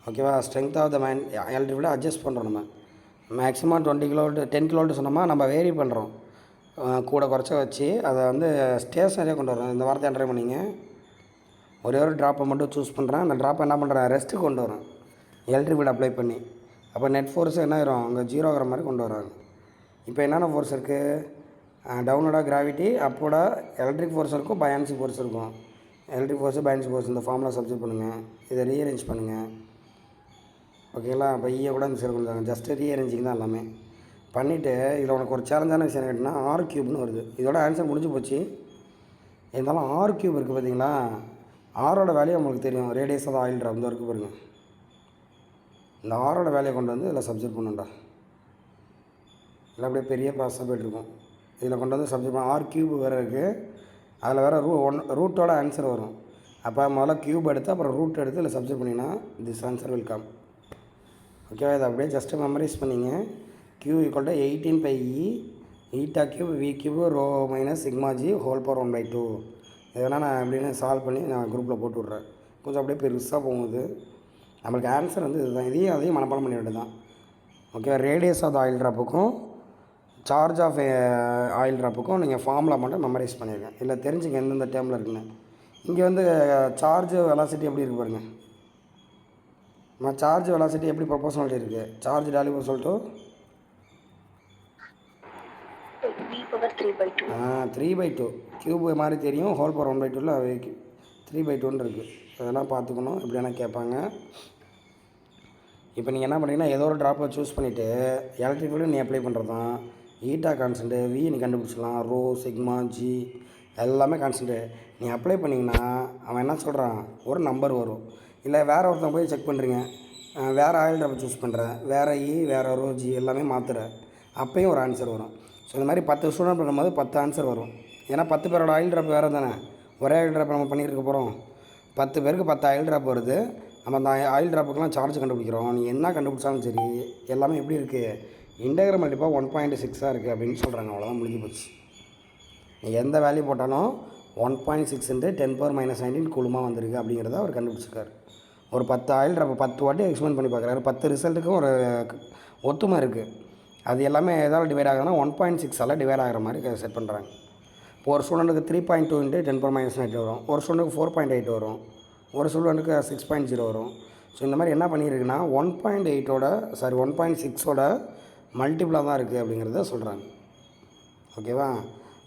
ஓகேவா? ஸ்ட்ரென்த் ஆஃப் த எலக்ட்ரிக் ஃபீல்டை அட்ஜஸ்ட் பண்ணுறோம். நம்ம மேக்ஸிமம் 20 கிலோவோல்ட் 10 கிலோவோல்ட் சொன்னோமா, நம்ம வேரி பண்ணுறோம். கூட குறைச்ச வச்சு அதை வந்து ஸ்டேஷனரியாக கொண்டு வரோம். இந்த வார்த்தை என்ட்ரை பண்ணிங்க. ஒரே ஒரு ட்ராப்பை மட்டும் சூஸ் பண்ணுறேன். அந்த ட்ராப்பை என்ன பண்ணுறேன், ரெஸ்ட்டுக்கு கொண்டு வரேன் எலக்ட்ரிக் ஃபீல்டு அப்ளை பண்ணி. அப்போ நெட் ஃபோர்ஸ் என்ன ஆயிரும், அங்கே 0 ஆகிற மாதிரி கொண்டு வராங்க. இப்போ என்னென்ன ஃபோர்ஸ் இருக்குது? டவுனோட கிராவிட்டி, அப்போட எலக்ட்ரிக் ஃபோர்ஸ் இருக்கும், பயான்சி ஃபோர்ஸ் இருக்கும். எலக்ட்ரிக் ஃபோர்ஸு, பயான்சி ஃபோர்ஸ் இந்த ஃபார்முலா சப்ஜெக்ட் பண்ணுங்கள். இதை ரீஅரேஞ்ச் பண்ணுங்கள். ஓகேங்களா? அப்போ ஈயை கூட இந்த சைடு கொண்டு வராங்க. ஜஸ்ட்டு ரீஅரேஞ்சிங் தான் எல்லாமே பண்ணிவிட்டு. இதில் உனக்கு ஒரு சேலஞ்சான விஷயம் கேட்டிங்கன்னா R³ வருது. இதோட ஆன்சர் முடிஞ்சு போச்சு. இருந்தாலும் R³ இருக்குது பார்த்தீங்களா? ஆரோட வேலையை உங்களுக்கு தெரியும். ரேடியஸ் ஆஃப் ஆயில் ட்ராப் இந்த இருக்குது பாருங்க. இந்த ஆரோட வேலையை கொண்டு வந்து இதில் சப்ஜெக்ட் பண்ணுண்டா. இல்லை அப்படியே பெரிய ப்ராசஸாக போய்ட்டுருக்கும். இதில் கொண்டு வந்து சப்ஜெக்ட் பண்ண R³ வேறு இருக்குது. அதில் வேறு ரூட்டோட ஆன்சர் வரும். அப்போ முதல்ல க்யூப் எடுத்து அப்புறம் ரூட் எடுத்து இதில் சப்ஜெக்ட் பண்ணிங்கன்னா திஸ் ஆன்சர் வில் கம். ஓகேவா? இதை அப்படியே ஜஸ்ட்டு மெமரைஸ் பண்ணிங்க. Q = 18πe η³ v³ ρ - σg whole power 1/2. இதெல்லாம் நான் எப்படின்னு சால்வ் பண்ணி நான் குரூப்பில் போட்டு விட்றேன். கொஞ்சம் அப்படியே பெருசாக போகுது. நம்மளுக்கு ஆன்சர் வந்து இதுதான். அதையும் மனப்பாடம் பண்ண வேண்டியது தான். ஓகேவா? ரேடியஸ் ஆஃப் ஆயில் ட்ராப்புக்கும் சார்ஜ் ஆஃப் ஆயில் ட்ராப்புக்கும் நீங்கள் ஃபார்முலா மட்டும் மெமரைஸ் பண்ணியிருக்கேன். இல்லை தெரிஞ்சுங்க எந்தெந்த டேர்மில் இருக்குன்னு. இங்கே வந்து சார்ஜ் வெலாசிட்டி எப்படி இருக்குது பாருங்கள். நம்ம சார்ஜ் வெலாசிட்டி எப்படி ப்ரொபோஷனாலிட்டி இருக்குது? சார்ஜ் வேல்யூ சொல்லிட்டு 3/2 க்யூப் மாதிரி தெரியும். ஹோல் பவர் 1/2ல 3/2 இருக்குது. அதெல்லாம் பார்த்துக்கணும். எப்படி வேணால் கேட்பாங்க. இப்போ நீங்கள் என்ன பண்ணுறீங்கன்னா, ஏதோ ஒரு ட்ராப்பை சூஸ் பண்ணிவிட்டு எலக்ட்ரிக் ஃபீல்டு நீ அப்ளை பண்ணுறது தான். ஈட்டா கான்ஸ்டன்ட்டு, V நீ கண்டுபிடிச்சிடலாம். ρ, சிக்மா, G எல்லாமே கான்ஸ்டன்ட்டு. நீ அப்ளை பண்ணிங்கன்னா அவன் என்ன சொல்கிறான், ஒரு நம்பர் வரும். இல்லை வேறு ஒருத்தன் போய் செக் பண்ணுறீங்க, வேறு ஆயில் ட்ராப்பை சூஸ் பண்ணுறேன், வேறு வேறு ρ, G எல்லாமே மாற்றுற, அப்பையும் ஒரு ஆன்சர் வரும். ஸோ இந்த மாதிரி 10 ஸ்டூடெண்ட் பண்ணும்போது 10 ஆன்சர் வரும். ஏன்னா 10 பேரோட ஆயில் ட்ராப் வேறு தானே. ஒரே ஆயில் ட்ராப் நம்ம பண்ணியிருக்க போகிறோம். 10 பேருக்கு 10 ஆயில் ட்ராப் வருது. நம்ம அந்த ஆயில் ட்ராப்புக்கெலாம் சார்ஜ் கண்டுபிடிக்கிறோம். நீ என்ன கண்டுபிடிச்சாலும் சரி, எல்லாமே எப்படி இருக்குது, இன்டெக்ரல் மல்டிப்பாக 1.6 இருக்குது அப்படின்னு சொல்கிறாங்க. அவ்வளோதான், முடிஞ்சு போச்சு. நீ எந்த வேல்யூ போட்டாலும் 1.6 × 10⁻−19 கூலுமாக வந்திருக்கு அப்படிங்கிறத அவர் கண்டுபிடிச்சிருக்காரு. ஒரு 10 ஆயில் ட்ராப் 10 வாட்டி எக்ஸ்பிளைன் பண்ணி பார்க்குறாரு. 10 ரிசல்ட்டுக்கும் ஒரு ஒத்துமை இருக்குது. அது எல்லாமே எதாவது டிவைட் ஆகுதுன்னா 1.6 டிவைட் ஆகிற மாதிரி செட் பண்ணுறாங்க. இப்போ ஒரு ஸ்டூடெண்ட்டுக்கு 3.2 × 10⁻−19 வரும். ஒரு ஸ்டூடெண்ட்டுக்கு 4.8 வரும். ஒரு ஸ்டூடெண்ட்டுக்கு 6.0 வரும். ஸோ இந்த மாதிரி என்ன பண்ணியிருக்குன்னா 1.6ஓட மல்டிபிளாக தான் இருக்குது அப்படிங்கிறத சொல்கிறாங்க. ஓகேவா?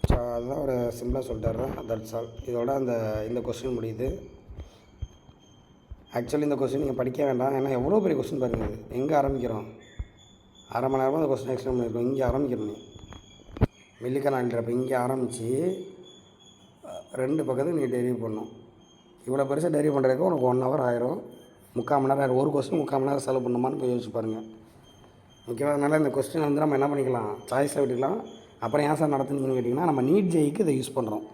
ஸோ அதுதான் ஒரு சிம்பிளாக சொல்லிட்டுறேன். That's all. இதோட இந்த கொஸ்டின் முடியுது. ஆக்சுவலி இந்த கொஸ்டின் நீங்கள் படிக்க வேண்டாம். ஏன்னா எவ்வளோ பெரிய கொஸ்டின் பாருங்கள். இது எங்கே ஆரம்பிக்கிறோம்? அரை மணி நேரமாக அந்த கொஸ்டின் எக்ஸ்பிளைன் பண்ணியிருக்கோம். இங்கே ஆரம்பிக்கிறோம். நீ மில்லிக்கான ஆல்ட்ரப்போ இங்கே ஆரம்பித்து 2 பக்கத்துக்கு நீ டெரிவ் பண்ணணும். இவ்வளோ பெருசாக டெரிவ் பண்ணுறதுக்கு உனக்கு 1 ஹவர் ஆயிரும். 3/4 மணி நேரம். ஒரு கொஸ்டின் 3/4 மணி நேரம் செலவு பண்ணுமான்னு போய் யோசிச்சு பாருங்கள். ஓகேவா? அதனால் இந்த கொஸ்டின் வந்து நம்ம என்ன பண்ணிக்கலாம், சாய்ஸில் விட்டுக்கலாம். அப்புறம் ஏன் சார் நடத்துனீங்கன்னு கேட்டிங்கன்னா, நம்ம நீட் ஜேஇக்கு இதை யூஸ் பண்ணுறோம்.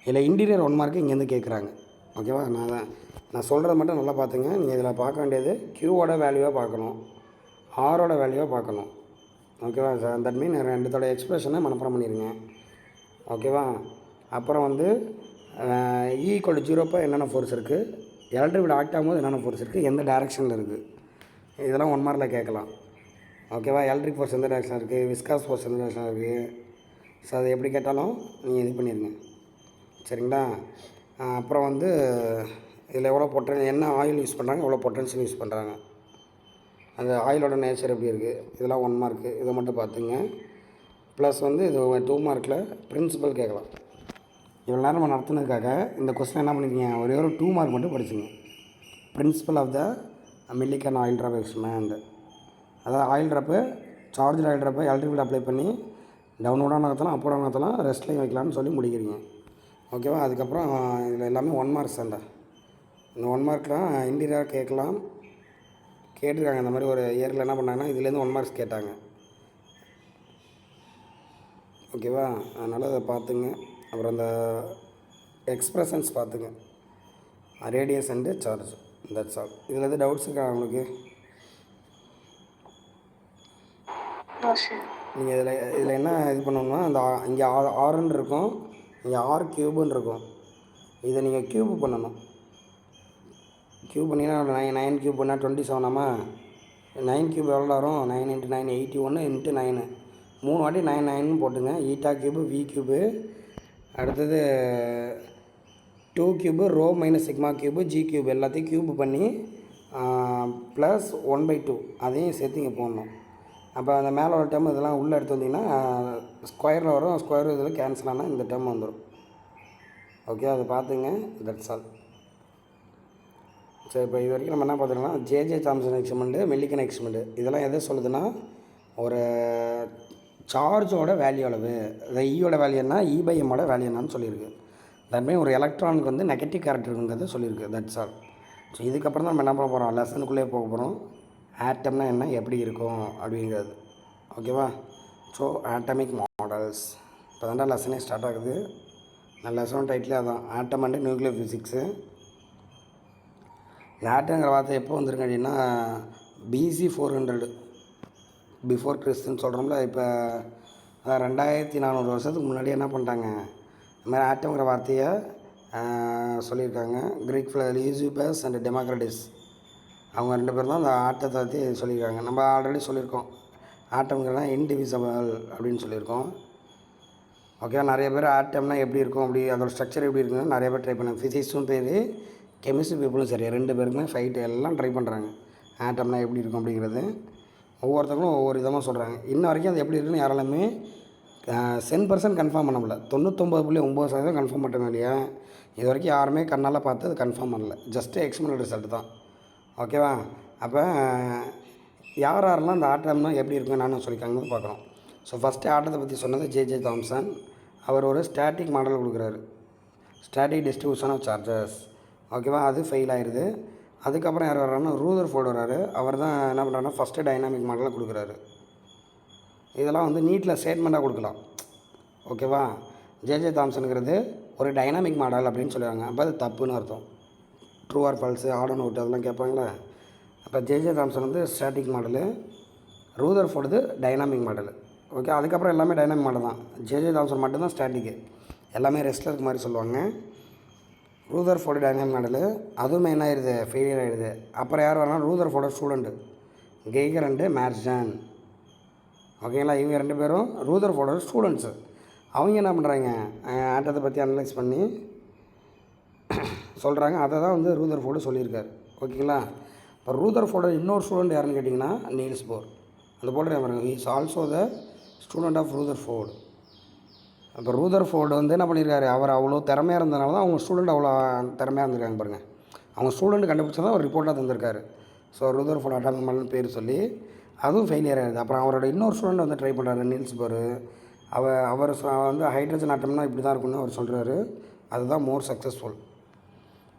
இல்லை இன்டீரியர் 1 மார்க்கு இங்கேருந்து கேட்குறாங்க. ஓகேவா? நான் சொல்கிறத மட்டும் நல்லா பார்த்துங்க. நீங்கள் இதில் பார்க்க வேண்டியது க்யூவோட வேல்யூவாக பார்க்கணும், ஆரோட வேல்யூவாக பார்க்கணும். ஓகேவா சார்? தட் மீன் 2தோட எக்ஸ்பிரஷனை மனப்பாடம் பண்ணிடுங்க. ஓகேவா? அப்புறம் வந்து E = 0 என்னென்ன ஃபோர்ஸ் இருக்குது, எலக்ட்ரிக் ஃபீல்டு ஆக்ட் ஆகும்போது என்னென்ன ஃபோர்ஸ் இருக்குது, எந்த டேரெக்ஷனில் இருக்குது, இதெல்லாம் 1 மார்க்கில் கேட்கலாம். ஓகேவா? எலக்ட்ரிக் ஃபோர்ஸ் எந்த டேரெக்ஷனில் இருக்குது, விஸ்காஸ் ஃபோர்ஸ் எந்த டேரெக்ஷனில் இருக்குது. ஸோ அது எப்படி கேட்டாலும் நீங்கள் இது பண்ணிடுங்க. சரிங்களா? அப்புறம் வந்து இதில் எவ்வளோ என்ன ஆயில் யூஸ் பண்ணுறாங்க, எவ்வளோ பொட்டன்ஷியல் யூஸ் பண்ணுறாங்க, அந்த ஆயிலோட நேச்சர் எப்படி இருக்குது, இதெல்லாம் 1 மார்க்கு. இதை மட்டும் பார்த்துங்க. ப்ளஸ் வந்து இது 2 மார்க்கில் பிரின்சிபல் கேட்கலாம். இவ்வளோ நேரம் நம்ம நடத்துனதுக்காக இந்த கொஸ்டின் என்ன பண்ணிக்கிங்க, ஒரே ஒரு 2 மார்க் மட்டும் படிச்சுங்க. Principle of the Millikan oil drop experiment. அதாவது ஆயில் ட்ராப்பு, சார்ஜ் ஆயில் ட்ராப்பை எலக்ட்ரிக் ஃபீல்டு அப்ளை பண்ணி டவுனோட நகர்த்தலாம், அப்போட நகர்த்தலாம், ரெஸ்ட்லையும் வைக்கலாம்னு சொல்லி முடிக்கிறீங்க. ஓகேவா? அதுக்கப்புறம் இதில் எல்லாமே 1 மார்க்ஸ் தான்டா. இந்த 1 மார்க்லாம் இன்டீரியராக கேட்கலாம், கேட்டிருக்காங்க. இந்த மாதிரி ஒரு இயரில் என்ன பண்ணாங்கன்னா இதுலேருந்து 1 மார்க்ஸ் கேட்டாங்க. ஓகேவா? அதனால் அதை பார்த்துங்க. அப்புறம் அந்த எக்ஸ்ப்ரெஷன்ஸ் பார்த்துங்க, radius and charge, that's all. இதில் எது டவுட்ஸ் இருக்கா உங்களுக்கு? No sir. நீங்கள் இதில் என்ன இது பண்ணணும்னா, இந்த இங்கே ஆறுன்னு இருக்கும், இங்கே ஆர் க்யூபுன்னு இருக்கும். இதை நீங்கள் க்யூப் பண்ணணும். க்யூப் பண்ணிங்கன்னா 9 க்யூப் பண்ணால் 27 ஆமா? 9 க்யூப் எவ்வளோ வரும்? 9 × 9 81 × 9 3 வாட்டி 9 9ன்னு போட்டுங்க. ஈட்டா க்யூபு, வி க்யூபு, அடுத்தது 2 cube, rho minus sigma cube, G cube எல்லாத்தையும் க்யூப் பண்ணி ப்ளஸ் 1/2 அதையும் சேர்த்து இங்கே போடணும். அப்போ அந்த மேலே ஒரு டேர்ம் இதெல்லாம் உள்ளே எடுத்து வந்தீங்கன்னா ஸ்கொயரில் வரும், ஸ்கொயர் இதில் கேன்சல் ஆனால் இந்த டேர்ம் வந்துடும். ஓகே, அதை பார்த்துங்க. That's all. சரி, இப்போ இது வரைக்கும் நம்ம என்ன பார்த்துருக்கோம்னா JJ Thomson experiment, Millikan experiment, இதெல்லாம் எதை சொல்லுதுன்னா ஒரு சார்ஜோட வேல்யூ அளவு, ஈயோட வேல்யூ என்ன, இ/எம்மோட வேல்யூ என்னன்னு சொல்லியிருக்கு. தட்மே ஒரு எலக்ட்ரானுக்கு வந்து நெகட்டிவ் கேரக்டருங்கிறத சொல்லியிருக்கு. That's all. ஸோ இதுக்கப்புறம் தான் நம்ம என்ன பண்ண போகிறோம், லெசனுக்குள்ளே போக போகிறோம். ஆட்டம்னா என்ன, எப்படி இருக்கும் அப்படிங்கிறது. ஓகேவா? ஸோ ஆட்டமிக் மாடல்ஸ் இப்போ தான்டா லெசனே ஸ்டார்ட் ஆகுது. நான் லெசன் டைட்டிலே அதான், ஆட்டம் அண்டு நியூக்ளியர் ஃபிசிக்ஸு. இந்த ஆட்டங்கிற வார்த்தை எப்போ வந்திருக்கு அப்படின்னா BC 400 பிஃபோர் கிறிஸ்துன்னு சொல்கிறோம்ல. இப்போ 2400 வருஷத்துக்கு முன்னாடி என்ன பண்ணிட்டாங்க, இந்த மாதிரி ஆட்டம்ங்கிற வார்த்தையை சொல்லியிருக்காங்க. கிரீக் யூசிபஸ் அண்ட் டெமோக்ரட்டிஸ், அவங்க 2 பேர் தான் அந்த ஆட்டத்தை பற்றி சொல்லியிருக்காங்க. நம்ம ஆல்ரெடி சொல்லியிருக்கோம், ஆட்டம்ங்கிறனா இன்டிவிசபிள் அப்படின்னு சொல்லியிருக்கோம். ஓகே, நிறைய பேர் ஆட்டம்னா எப்படி இருக்கும், அப்படி அதோட ஸ்ட்ரக்சர் எப்படி இருக்குன்னு நிறைய பேர் ட்ரை பண்ணாங்க. ஃபிசிக்ஸும் சரி, கெமிஸ்ட்ரி பீப்புளும் சரி, 2 பேருக்குமே ஃபைட்டு எல்லாம் ட்ரை பண்ணுறாங்க ஆட்டம்னா எப்படி இருக்கும் அப்படிங்கிறது. ஒவ்வொருத்தவங்களும் ஒவ்வொரு விதமாக சொல்கிறாங்க. இன்ன வரைக்கும் அது எப்படி இருக்குன்னு யாராலுமே 100% கன்ஃபார்ம் பண்ண முடியல. 99.9% கன்ஃபார்ம் பண்ணுறோம் இல்லையா? இது வரைக்கும் யாருமே கண்ணால் பார்த்து அது கன்ஃபார்ம் பண்ணல. ஜஸ்ட்டு எக்ஸ்பெரிமெண்டல் ரிசல்ட் தான். ஓகேவா? அப்போ யார் யாரெல்லாம் இந்த ஆட்டம்னா எப்படி இருக்குன்னு நானும் சொல்லியிருக்காங்கன்னு பார்க்குறோம். ஸோ ஃபஸ்ட்டு ஆட்டத்தை பற்றி சொன்னது ஜேஜே தாம்சன். அவர் ஒரு ஸ்டாட்டிக் மாடல் கொடுக்குறாரு, ஸ்டாட்டிக் டிஸ்ட்ரிபியூஷன் ஆஃப் சார்ஜஸ். ஓகேவா? அது ஃபெயில் ஆயிடுது. அதுக்கப்புறம் யார் வர்றாருன்னா ரூதர்ஃபோர்டு வர்றாரு. அவர் தான் என்ன பண்ணுறாருன்னா ஃபஸ்ட்டு டைனாமிக் மாடலை கொடுக்குறாரு. இதெல்லாம் வந்து நீட்டில் ஸ்டேட்மெண்ட்டாக கொடுக்கலாம். ஓகேவா? ஜேஜே தாம்சனுங்கிறது ஒரு டைனாமிக் மாடல் அப்படின்னு சொல்லுவாங்க. அப்போ அது தப்புன்னு அர்த்தம். True or false, odd and out அதெல்லாம் கேட்பாங்களே. அப்போ ஜேஜே தாம்சன் வந்து static model, Rutherford dynamic model. Okay, அதுக்கப்புறம் எல்லாமே டைனாமிக் மாடல் தான். ஜேஜே தாம்சன் மட்டும்தான் ஸ்டாட்டிக்கு, எல்லாமே ரெஸ்ட்டில் இருக்க மாதிரி சொல்லுவாங்க. ரூதர்ஃபோர்டு டைனாமிக் மாடலு அதுவுமே என்ன ஆயிடுது, ஃபெயிலியர் ஆகிடுது. அப்புறம் யார் வரலாம், ரூதர்ஃபோர்டு ஸ்டூடெண்ட்டு கெய்கர் அண்டு மேர்ஜன். ஓகேங்களா? இவங்க 2 பேரும் ரூதர்ஃபோர்டோட ஸ்டூடெண்ட்ஸு. அவங்க என்ன பண்ணுறாங்க, ஆட்டத்தை பற்றி அனலைஸ் பண்ணி சொல்கிறாங்க. அதை தான் வந்து ரூதர்ஃபோர்டு சொல்லியிருக்காரு. ஓகேங்களா? இப்போ ரூதர்ஃபோர்டோட இன்னொரு ஸ்டூடெண்ட் யாருன்னு கேட்டிங்கன்னா நீல்ஸ் போர். அந்த போர்டு பாருங்க, is also the student of Rutherford. அப்போ ரூதர்ஃபோர்டு வந்து என்ன பண்ணியிருக்காரு, அவர் அவ்வளோ திறமையாக இருந்தனால தான் அவங்க ஸ்டூடெண்ட் அவ்வளோ திறமையாக இருந்திருக்காங்க பாருங்கள். அவங்க ஸ்டூடெண்ட் கண்டுபிடிச்சா தான் ஒரு ரிப்போர்ட்டாக தந்திருக்காரு. ஸோ ரூதர்ஃபோர்டு அட்டாமிக் மாடல்னு பேர் சொல்லி அதுவும் ஃபெயிலியர் ஆகிடுது. அப்புறம் அவரோட இன்னொரு ஸ்டூடெண்ட் வந்து ட்ரை பண்ணுறாரு, நீல்ஸ் போர். அவர் வந்து ஹைட்ரஜன் ஆட்டம்னா இப்படி தான் இருக்குன்னு அவர் சொல்கிறாரு. அதுதான் மோர் சக்ஸஸ்ஃபுல்.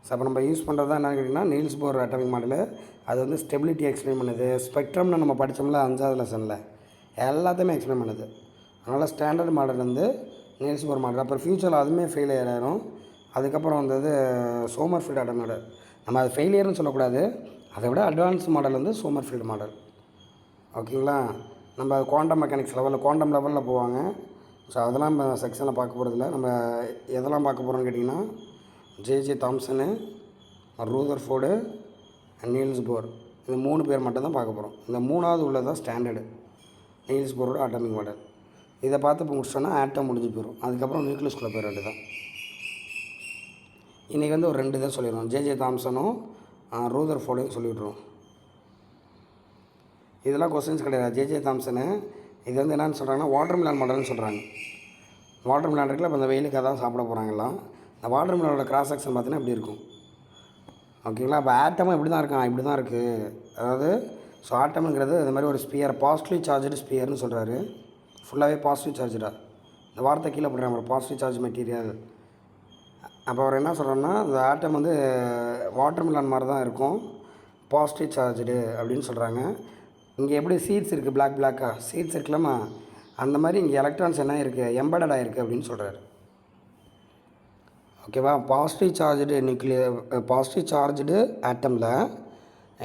ஸோ அப்போ நம்ம யூஸ் பண்ணுறது தான் என்னன்னு கேட்டிங்கன்னா நீல்ஸ் போர் அட்டாமிக் மாடலு. அது வந்து ஸ்டெபிலிட்டி எக்ஸ்பிளைன் பண்ணுது. ஸ்பெக்ட்ரம்னு நம்ம படித்தோம்ல 5வது லெசனில், எல்லாத்தையுமே எக்ஸ்பிளைன் பண்ணுது. அதனால் ஸ்டாண்டர்ட் மாடல் வந்து நீல்ஸ் போர் மாடல். அப்புறம் ஃப்யூச்சரில் அதுவுமே ஃபெயிலியர் ஆகிடும். அதுக்கப்புறம் வந்தது சோமர்ஃபீல்டு அட்டாமிக் மாடல். நம்ம அது ஃபெயிலியர்னு சொல்லக்கூடாது, அதை விட அட்வான்ஸ் மாடல் வந்து சோமர்ஃபீல்டு மாடல். ஓகேங்களா? நம்ம குவாண்டம் மெக்கானிக்ஸ் லெவலில், குவாண்டம் லெவலில் போவாங்க. ஸோ அதெல்லாம் நம்ம செக்ஷனில் பார்க்க போகிறதில்ல. நம்ம எதெல்லாம் பார்க்க போகிறோம்னு கேட்டிங்கன்னா ஜேஜே தாம்சனு, ரூதர்ஃபோர்டு, நீல்ஸ் போர், இந்த 3 பேர் மட்டும் தான் பார்க்க போகிறோம். இந்த 3வது உள்ளது தான் ஸ்டாண்டர்டு நீல்ஸ் போரோட அட்டாமிக் மாடல். இதை பார்த்து இப்போ முடிச்சோன்னா ஆட்டம் முடிஞ்சு போயிடும். அதுக்கப்புறம் நியூக்ளியஸ்குள்ளே போயிட வேண்டியது தான். இன்றைக்கி வந்து ஒரு 2 தான் சொல்லிடுவோம், ஜேஜே தாம்சனும் ரூதர்ஃபோர்டையும் சொல்லிவிட்ருவோம். இதெல்லாம் கொஸ்டின்ஸ் கிடையாது. ஜேஜே தாம்சனு இது வந்து என்னென்னு சொல்கிறாங்கன்னா வாட்டர் மிலான் மாடல்னு சொல்கிறாங்க. வாட்டர் மிலான் இருக்குல்ல, இப்போ இந்த வெயிலுக்கு அதான் சாப்பிட போகிறாங்கலாம். இந்த வாட்டர் மிலானோட கிராஸ் செக்ஷன் பார்த்தீங்கன்னா இப்படி இருக்கும். ஓகேங்களா? இப்போ ஆட்டமும் இப்படி தான் இருக்கான், இப்படி தான் இருக்குது. அதாவது ஸோ ஆட்டமுங்கிறது இந்த மாதிரி ஒரு ஸ்பியர், பாசிட்டிவ்லி சார்ஜ்டு ஸ்பியர்னு சொல்கிறாரு. ஃபுல்லாகவே பாசிட்டிவ் சார்ஜடா. இந்த வார்த்தை கீழே போடுறாங்க ஒரு பாசிட்டிவ் சார்ஜ் மெட்டீரியல். அப்போ அவர் என்ன சொல்கிறோன்னா இந்த ஆட்டம் வந்து வாட்டர் மிலான் மாதிரி தான் இருக்கும், பாசிட்டிவ் சார்ஜடு அப்படின்னு சொல்கிறாங்க. இங்கே எப்படி சீட்ஸ் இருக்குது பிளாக்காக சீட்ஸ் இருக்கலாமா, அந்த மாதிரி இங்கே எலக்ட்ரான்ஸ் என்ன இருக்குது எம்படட் ஆகிருக்கு அப்படின்னு சொல்கிறாரு. ஓகேவா. பாசிட்டிவ் சார்ஜடு ஆட்டமில்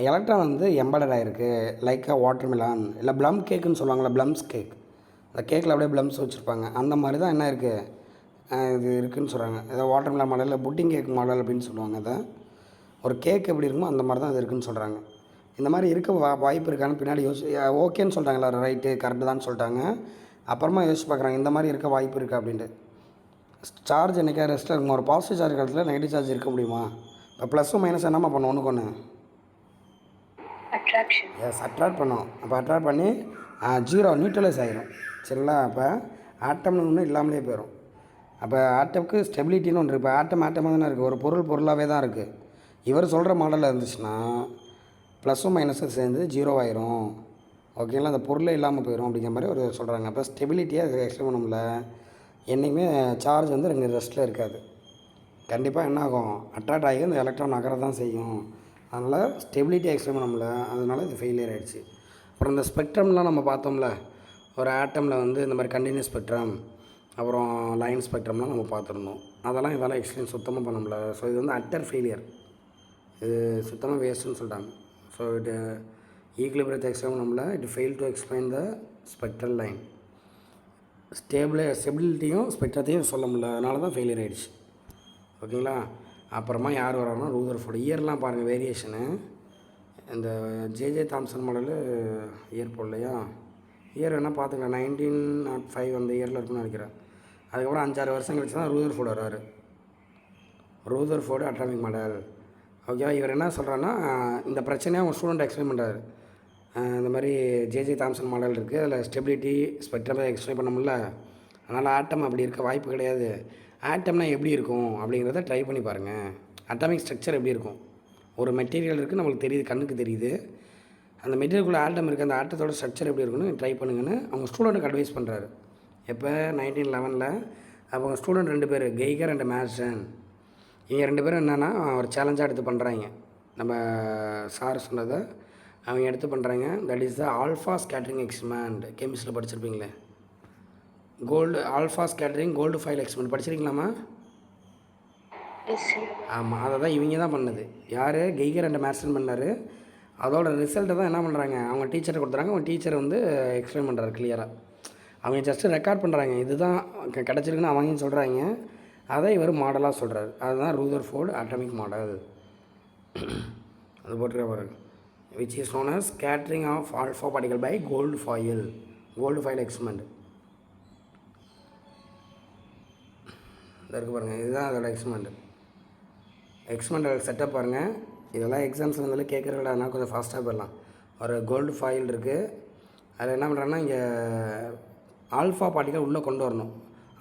எலக்ட்ரான் வந்து எம்படட் ஆகிருக்கு லைக் வாட்டர் மிலான் இல்லை ப்ளம் கேக்குன்னு சொல்லுவாங்களே, ப்ளம்ஸ் கேக். அந்த கேக்கில் அப்படியே ப்ளம்ஸ் வச்சுருப்பாங்க, அந்த மாதிரி தான் என்ன இருக்குது இது இருக்குதுன்னு சொல்கிறாங்க. ஏதோ வாட்டர் மிலான் மாடல் இல்லை புட்டிங் கேக் மாடல் அப்படின்னு சொல்லுவாங்க. அதை ஒரு கேக் எப்படி இருக்குமோ அந்த மாதிரி தான் அது இருக்குதுன்னு சொல்கிறாங்க. இந்த மாதிரி இருக்க வாய்ப்பு இருக்கான்னு பின்னாடி ஓகேன்னு சொல்லிட்டாங்களா, ரைட்டு கரெக்டு தான் சொல்லிட்டாங்க. அப்புறமா யோசிச்சு பார்க்குறாங்க இந்த மாதிரி இருக்க வாய்ப்பு இருக்குது அப்படின்ட்டு. சார்ஜ் என்றைக்கா ரெஸ்ட்டில் இருக்குமா, ஒரு பாசிட்டிவ் சார்ஜ் காலத்தில் நெகட்டிவ் சார்ஜ் இருக்க முடியுமா? இப்போ ப்ளஸும் மைனஸ் என்னம்மா பண்ணும் ஒன்றுக்கு ஒன்று அட்ராக்ட் பண்ணும். அப்போ அட்ராக்ட் பண்ணி ஜீரோ நியூட்ரலைஸ் ஆகிரும். சரிங்களா. அப்போ ஆட்டம்னு ஒன்று இல்லாமலே போயிடும். அப்போ ஆட்டம்க்கு ஸ்டெபிலிட்டின்னு ஒன்று இருக்குது. இப்போ ஆட்டமாக தானே இருக்குது, ஒரு பொருளாகவே தான் இருக்குது. இவர் சொல்கிற மாடலில் இருந்துச்சுன்னா ப்ளஸும் மைனஸும் சேர்ந்து ஜீரோ ஆயிரும். ஓகேங்களா. அந்த பொருளே இல்லாமல் போயிடும் அப்படிங்கிற மாதிரி ஒரு சொல்கிறாங்க. அப்போ ஸ்டெபிலிட்டியாக எக்ஸ்பிளைன் பண்ணணும்ல, என்றைக்குமே சார்ஜ் வந்து ரெண்டு ரெஸ்ட்டில் இருக்காது. கண்டிப்பாக என்ன ஆகும், அட்ராக்ட் ஆகி அந்த எலக்ட்ரான் நகர தான் செய்யும். அதனால் ஸ்டெபிலிட்டியாக எக்ஸ்பிளைன் பண்ணணும்ல, அதனால் இது ஃபெயிலியர் ஆகிடுச்சு. அப்புறம் இந்த ஸ்பெக்ட்ரம்லாம் நம்ம பார்த்தோம்ல, ஒரு ஆட்டமில் வந்து இந்த மாதிரி கண்டினியூஸ் ஸ்பெக்ட்ரம் அப்புறம் லைன் ஸ்பெக்ட்ரம்லாம் நம்ம பார்த்துருந்தோம். அதெல்லாம் இதெல்லாம் எக்ஸ்பிளைன் சுத்தமாக பண்ண முடியல. ஸோ இது வந்து அட்டர் ஃபெயிலியர், இது சுத்தமாக வேஸ்ட்டுன்னு சொல்லிட்டாங்க. ஸோ இது ஈக்குலிபிரியத்தை எக்ஸ்பிளைன் பண்ண முடியல, it fail to explain the spectral line. ஸ்டெபிலிட்டியும் ஸ்பெக்ட்ரத்தையும் சொல்ல முடியல, அதனால தான் ஃபெயிலியர் ஆகிடுச்சு. ஓகேங்களா. அப்புறமா யார் வராங்கன்னா ரூதர்ஃபோர்டு. இயர்லாம் பாருங்கள் வேரியேஷனு. இந்த ஜேஜே தாம்சன் மாடலு இயர் போடலையா, இயர் வேணால் பார்த்துக்கலாம், 1905 அந்த இயரில் இருக்குன்னு நினைக்கிறேன். அதுக்கப்புறம் 5-6 வருஷம் கழிச்சு தான் ரூதர்ஃபோர்டு வர்றாரு. Rutherford atomic model. ஓகேவா. இவர் என்ன சொல்கிறான்னா இந்த பிரச்சனையை அவங்க ஸ்டூடெண்ட் எக்ஸ்பிளைன் பண்ணுறாரு. இந்த மாதிரி ஜேஜே தாம்சன் மாடல் இருக்குது, அதில் ஸ்டெபிலிட்டி ஸ்பெக்ட்ரமை எக்ஸ்பிளைன் பண்ண முடியல, அதனால் ஆட்டம் அப்படி இருக்க வாய்ப்பு கிடையாது. ஆட்டம்னா எப்படி இருக்கும் அப்படிங்கிறத ட்ரை பண்ணி பாருங்கள். அட்டாமிக் ஸ்ட்ரக்சர் எப்படி இருக்கும், ஒரு மெட்டீரியல் இருக்குது நம்மளுக்கு தெரியுது, கண்ணுக்கு தெரியுது, அந்த மெட்டீரியலுக்குள்ளே ஆட்டம் இருக்குது, அந்த ஆட்டத்தோட ஸ்ட்ரக்சர் எப்படி இருக்குன்னு ட்ரை பண்ணுங்கன்னு அவங்க ஸ்டூடெண்ட்டுக்கு அட்வைஸ் பண்ணுறாரு. எப்போ 1911 அவங்க ஸ்டூடெண்ட் 2 பேர் கெய்கர் அண்ட் மேர்சன். இவங்க 2 பேரும் என்னென்னா ஒரு சேலஞ்சாக எடுத்து பண்ணுறாங்க. நம்ம சார் சொன்னதை அவங்க எடுத்து பண்ணுறாங்க. That is the alpha scattering experiment. கெமிஸ்ட்ரியில் படிச்சிருப்பீங்களே, alpha scattering gold foil experiment படிச்சிருக்கீங்களாம்மா? ஆமாம், அதை தான் இவங்க தான் பண்ணது. யார், கெய்கர் அண்ட் மேர்சன் பண்ணார். அதோட ரிசல்ட்டை தான் என்ன பண்ணுறாங்க, அவங்க டீச்சரை கொடுத்துறாங்க. அவங்க டீச்சரை வந்து எக்ஸ்பிளைன் பண்ணுறாரு கிளியராக. அவங்க ஜஸ்ட்டு ரெக்கார்ட் பண்ணுறாங்க, இதுதான் கிடச்சிருக்குன்னு அவங்க சொல்கிறாங்க, அதை இவர் மாடலாக சொல்கிறாரு. அதுதான் ரூதர்ஃபோர்டு அட்டாமிக் மாடல். அது போட்டுருக்க பாருங்க, which is known as scattering of alpha particle by gold foil experiment. இதாக இருக்குது பாருங்கள், இதுதான் அதோட எக்ஸ்பெரிமெண்டல் செட்டப் பாருங்கள். இதெல்லாம் எக்ஸாம்ஸ் இருந்தாலும் கேட்குறதுனா கொஞ்சம் ஃபாஸ்ட்டாக போயிடலாம். ஒரு கோல்டு ஃபாயில் இருக்குது, அதில் என்ன பண்ணுறாங்கன்னா இங்கே ஆல்ஃபா பார்ட்டிகல் உள்ளே கொண்டு வரணும்.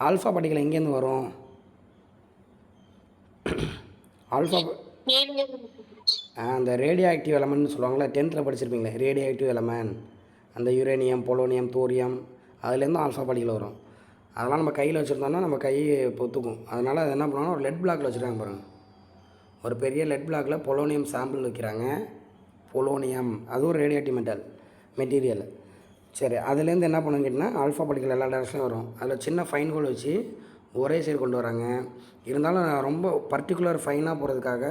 ஆல்ஃபா பார்ட்டிகல் எங்கேருந்து வரும், ஆல்ஃபா அந்த ரேடியோ ஆக்டிவ் எலமெண்ட்னு சொல்லுவாங்களே, 10th படிச்சிருப்பீங்களே ரேடியோ ஆக்டிவ் எலமெண்ட், அந்த யுரேனியம் பொலோனியம் தோரியம், அதுலேருந்து ஆல்ஃபா பார்ட்டிகல் வரும். அதெல்லாம் நம்ம கையில் வச்சுருந்தோம்னா நம்ம கை பொத்துக்கும். அதனால் அது என்ன பண்ணுவாங்கன்னா ஒரு லெட் பிளாக்கில் வச்சுருக்காங்க பாருங்கள். ஒரு பெரிய லெட் பிளாக்கில் பொலோனியம் சாம்பிள் வைக்கிறாங்க. பொலோனியம் அது ஒரு ரேடியேட்டிவ் மெட்டீரியல். சரி, அதுலேருந்து என்ன பண்ணுன்னு கேட்டிங்கன்னா ஆல்ஃபா பார்ட்டிகல் எல்லா டேரக்ஷன்லையும் வரும். அதில் சின்ன ஃபைன் ஹோல் வச்சு ஒரே சைடு கொண்டு வராங்க. இருந்தாலும் ரொம்ப பர்டிகுலர் ஃபைனாக போகிறதுக்காக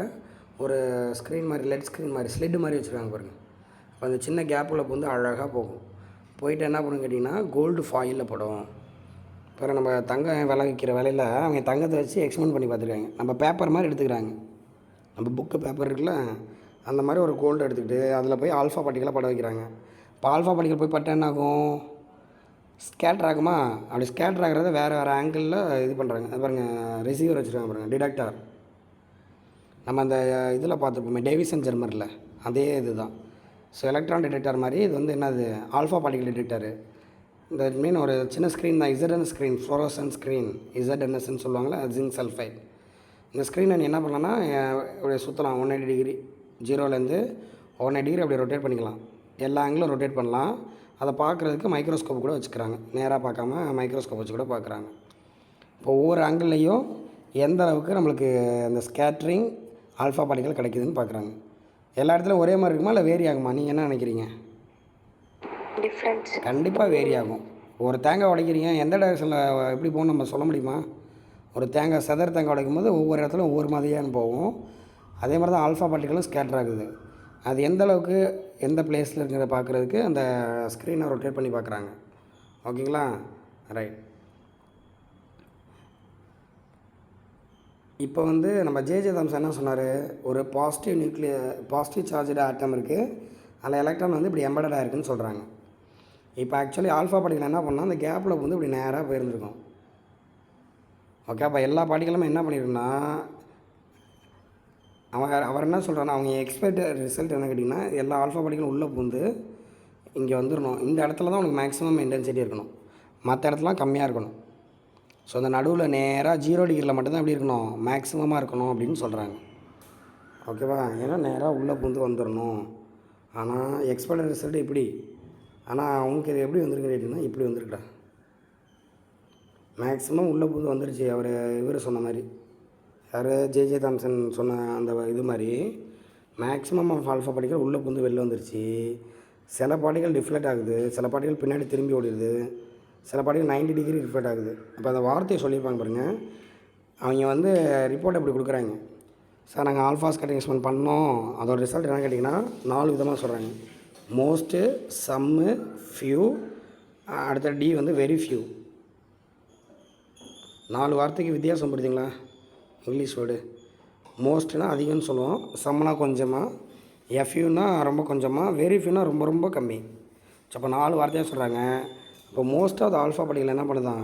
ஒரு ஸ்க்ரீன் மாதிரி, லெட் ஸ்க்ரீன் மாதிரி, ஸ்லிட்டு மாதிரி வச்சுருக்காங்க பாருங்கள். அப்போ அந்த சின்ன கேப்பில் வந்து அழகாக போகும். போயிட்டு என்ன பண்ணுன்னு கேட்டிங்கன்னா கோல்டு ஃபாயிலில் படும். இப்போ நம்ம தங்கம் விலை விற்கிற விலையில் அவங்க தங்கத்தை வச்சு எக்ஸ்பெரிமெண்ட் பண்ணி பார்த்துருக்காங்க. நம்ம பேப்பர் மாதிரி எடுத்துக்கிறாங்க, நம்ம புக்கு பேப்பர் இருக்குல்ல, அந்த மாதிரி ஒரு கோல்டு எடுத்துக்கிட்டு அதில் போய் ஆல்ஃபா பார்ட்டிகலாக பட வைக்கிறாங்க. இப்போ ஆல்ஃபா பார்ட்டிகல் போய் பட்டா என்ன ஆகும், ஸ்கேட்டர் ஆகுமா? அப்படி ஸ்கேட்டர் ஆகிறத வேறு ஆங்கிளில் இது பண்ணுறாங்க. அது பாருங்கள், ரிசீவர் வச்சுருக்காங்க பாருங்கள், டிடெக்டார். நம்ம அந்த இதில் பார்த்துருப்போமே டேவிசன் ஜெர்மரில், அதே இது தான். ஸோ எலக்ட்ரான் டிடெக்டர் மாதிரி இது வந்து என்னது, ஆல்ஃபா பார்ட்டிகல் டிடெக்டர். இந்த மீன் ஒரு சின்ன ஸ்க்ரீன் தான், இசட்என் ஸ்க்ரீன், ஃப்ளோரோசன் ஸ்க்ரீன், இசட்என்எஸ்ன்னு சொல்லுவாங்களே, ஜிங்க் சல்ஃபைட். இந்த ஸ்க்ரீனை நீ என்ன பண்ணலான்னா இப்படி சுற்றலாம் 180 டிகிரி, 0லேருந்து 180 டிகிரி அப்படி ரொட்டேட் பண்ணிக்கலாம். எல்லா ஆங்கிலும் ரொட்டேட் பண்ணலாம். அதை பார்க்குறதுக்கு மைக்ரோஸ்கோப் கூட வச்சுக்கிறாங்க. நேராக பார்க்காம மைக்ரோஸ்கோப் வச்சு கூட பார்க்குறாங்க. இப்போ ஒவ்வொரு ஆங்கிள்லேயும் எந்த அளவுக்கு நம்மளுக்கு அந்த ஸ்கேட்ரிங் ஆல்ஃபா பார்ட்டிகல் கிடைக்குதுன்னு பார்க்குறாங்க. எல்லா இடத்துலையும் ஒரே மாதிரி இருக்குமா இல்லை வேரி ஆகுமா? நீங்கள் என்ன நினைக்கிறீங்க? டிஃப்ரென்ஸ். கண்டிப்பாக வேரி ஆகும். ஒரு தேங்காய் உடைக்கிறீங்க, எந்த டைரெக்ஷனில் எப்படி போகணும்னு நம்ம சொல்ல முடியுமா? ஒரு தேங்காய் தேங்காய் உடைக்கும் போது ஒவ்வொரு இடத்துல ஒவ்வொரு மாதிரியான போகும். அதே மாதிரி தான் ஆல்ஃபா பார்ட்டிகளும் ஸ்கேட்டர் ஆகுது. அது எந்த அளவுக்கு எந்த பிளேஸில் இருக்கிறத பார்க்குறதுக்கு அந்த ஸ்க்ரீனை ரொட்டேட் பண்ணி பார்க்குறாங்க. ஓகேங்களா? ரைட். இப்போ வந்து நம்ம ஜே தாம்சன் என்ன சொன்னார், ஒரு பாசிட்டிவ் சார்ஜடு ஆட்டம் இருக்குது, அதில் எலக்ட்ரான் வந்து இப்படி எம்படடாக இருக்குதுன்னு சொல்கிறாங்க. இப்போ ஆக்சுவலி ஆல்ஃபா பார்ட்டிகள் என்ன பண்ணால் அந்த கேப்பில் வந்து இப்படி நேராக போயிருந்துருக்கும். ஓகே, அப்போ எல்லா பார்ட்டிகளுமே என்ன பண்ணியிருக்குன்னா, அவர் என்ன சொல்கிறான்னா, அவங்க எக்ஸ்பெக்டட் ரிசல்ட் என்ன கேட்டிங்கன்னா, எல்லா ஆல்ஃபா பார்ட்டிகளும் உள்ளே பூந்து இங்கே வந்துடணும். இந்த இடத்துல தான் உனக்கு மேக்ஸிமம் இன்டென்சிட்டி இருக்கணும், மற்ற இடத்துலாம் கம்மியாக இருக்கணும். ஸோ அந்த நடுவில் நேராக 0 டிகிரியில் மட்டும்தான் எப்படி இருக்கணும், மேக்ஸிமமாக இருக்கணும் அப்படின்னு சொல்கிறாங்க. ஓகேவா? ஏன்னா நேராக உள்ளே பூந்து வந்துடணும். ஆனால் எக்ஸ்பெக்டட் ரிசல்ட் இப்படி, ஆனால் அவங்களுக்கு இது எப்படி வந்திருக்கு கேட்டிங்கன்னா இப்படி வந்திருக்குடா. மேக்ஸிமம் உள்ளே பூந்து வந்துருச்சு. இவர் சொன்ன மாதிரி, யார் ஜே தாம்சன் சொன்ன அந்த இது மாதிரி மேக்ஸிமம் ஆஃப் ஆல்ஃபா பார்ட்டிகள் உள்ளே பூந்து வெளில வந்துருச்சு. சில பார்ட்டிகள் டிஃப்ளெக்ட் ஆகுது, சில பார்ட்டிகள் பின்னாடி திரும்பி ஓடிடுது, சில பார்ட்டிகள் 90 டிகிரி ரிஃப்ளெக்ட் ஆகுது. அப்போ அந்த வார்த்தையை சொல்லியிருப்பாங்க பாருங்கள். அவங்க வந்து ரிப்போர்ட் எப்படி கொடுக்குறாங்க, சார் நாங்கள் ஆல்ஃபா ஸ்கேட்டரிங் எக்ஸ்பெரிமெண்ட் பண்ணோம், அதோட ரிசல்ட் என்ன கேட்டிங்கன்னா 4 விதமாக சொல்கிறாங்க. மோஸ்ட்டு, சம்மு, ஃபியூ, அடுத்த டி வந்து வெரி ஃபியூ. 4 வார்த்தைக்கு வித்தியாசம் புரியுதுங்களா? English word. மோஸ்ட்னா அதிகம்னு சொல்லுவோம், சம்னா கொஞ்சமாக, எஃப்யூனா ரொம்ப கொஞ்சமாக, வெரி ஃபியூனா ரொம்ப ரொம்ப கம்மி. ஸோ அப்போ 4 வார்த்தையாக சொல்கிறாங்க. இப்போ மோஸ்ட் ஆஃப் த ஆல்ஃபா பார்ட்டிகள் என்ன பண்ணுதான்,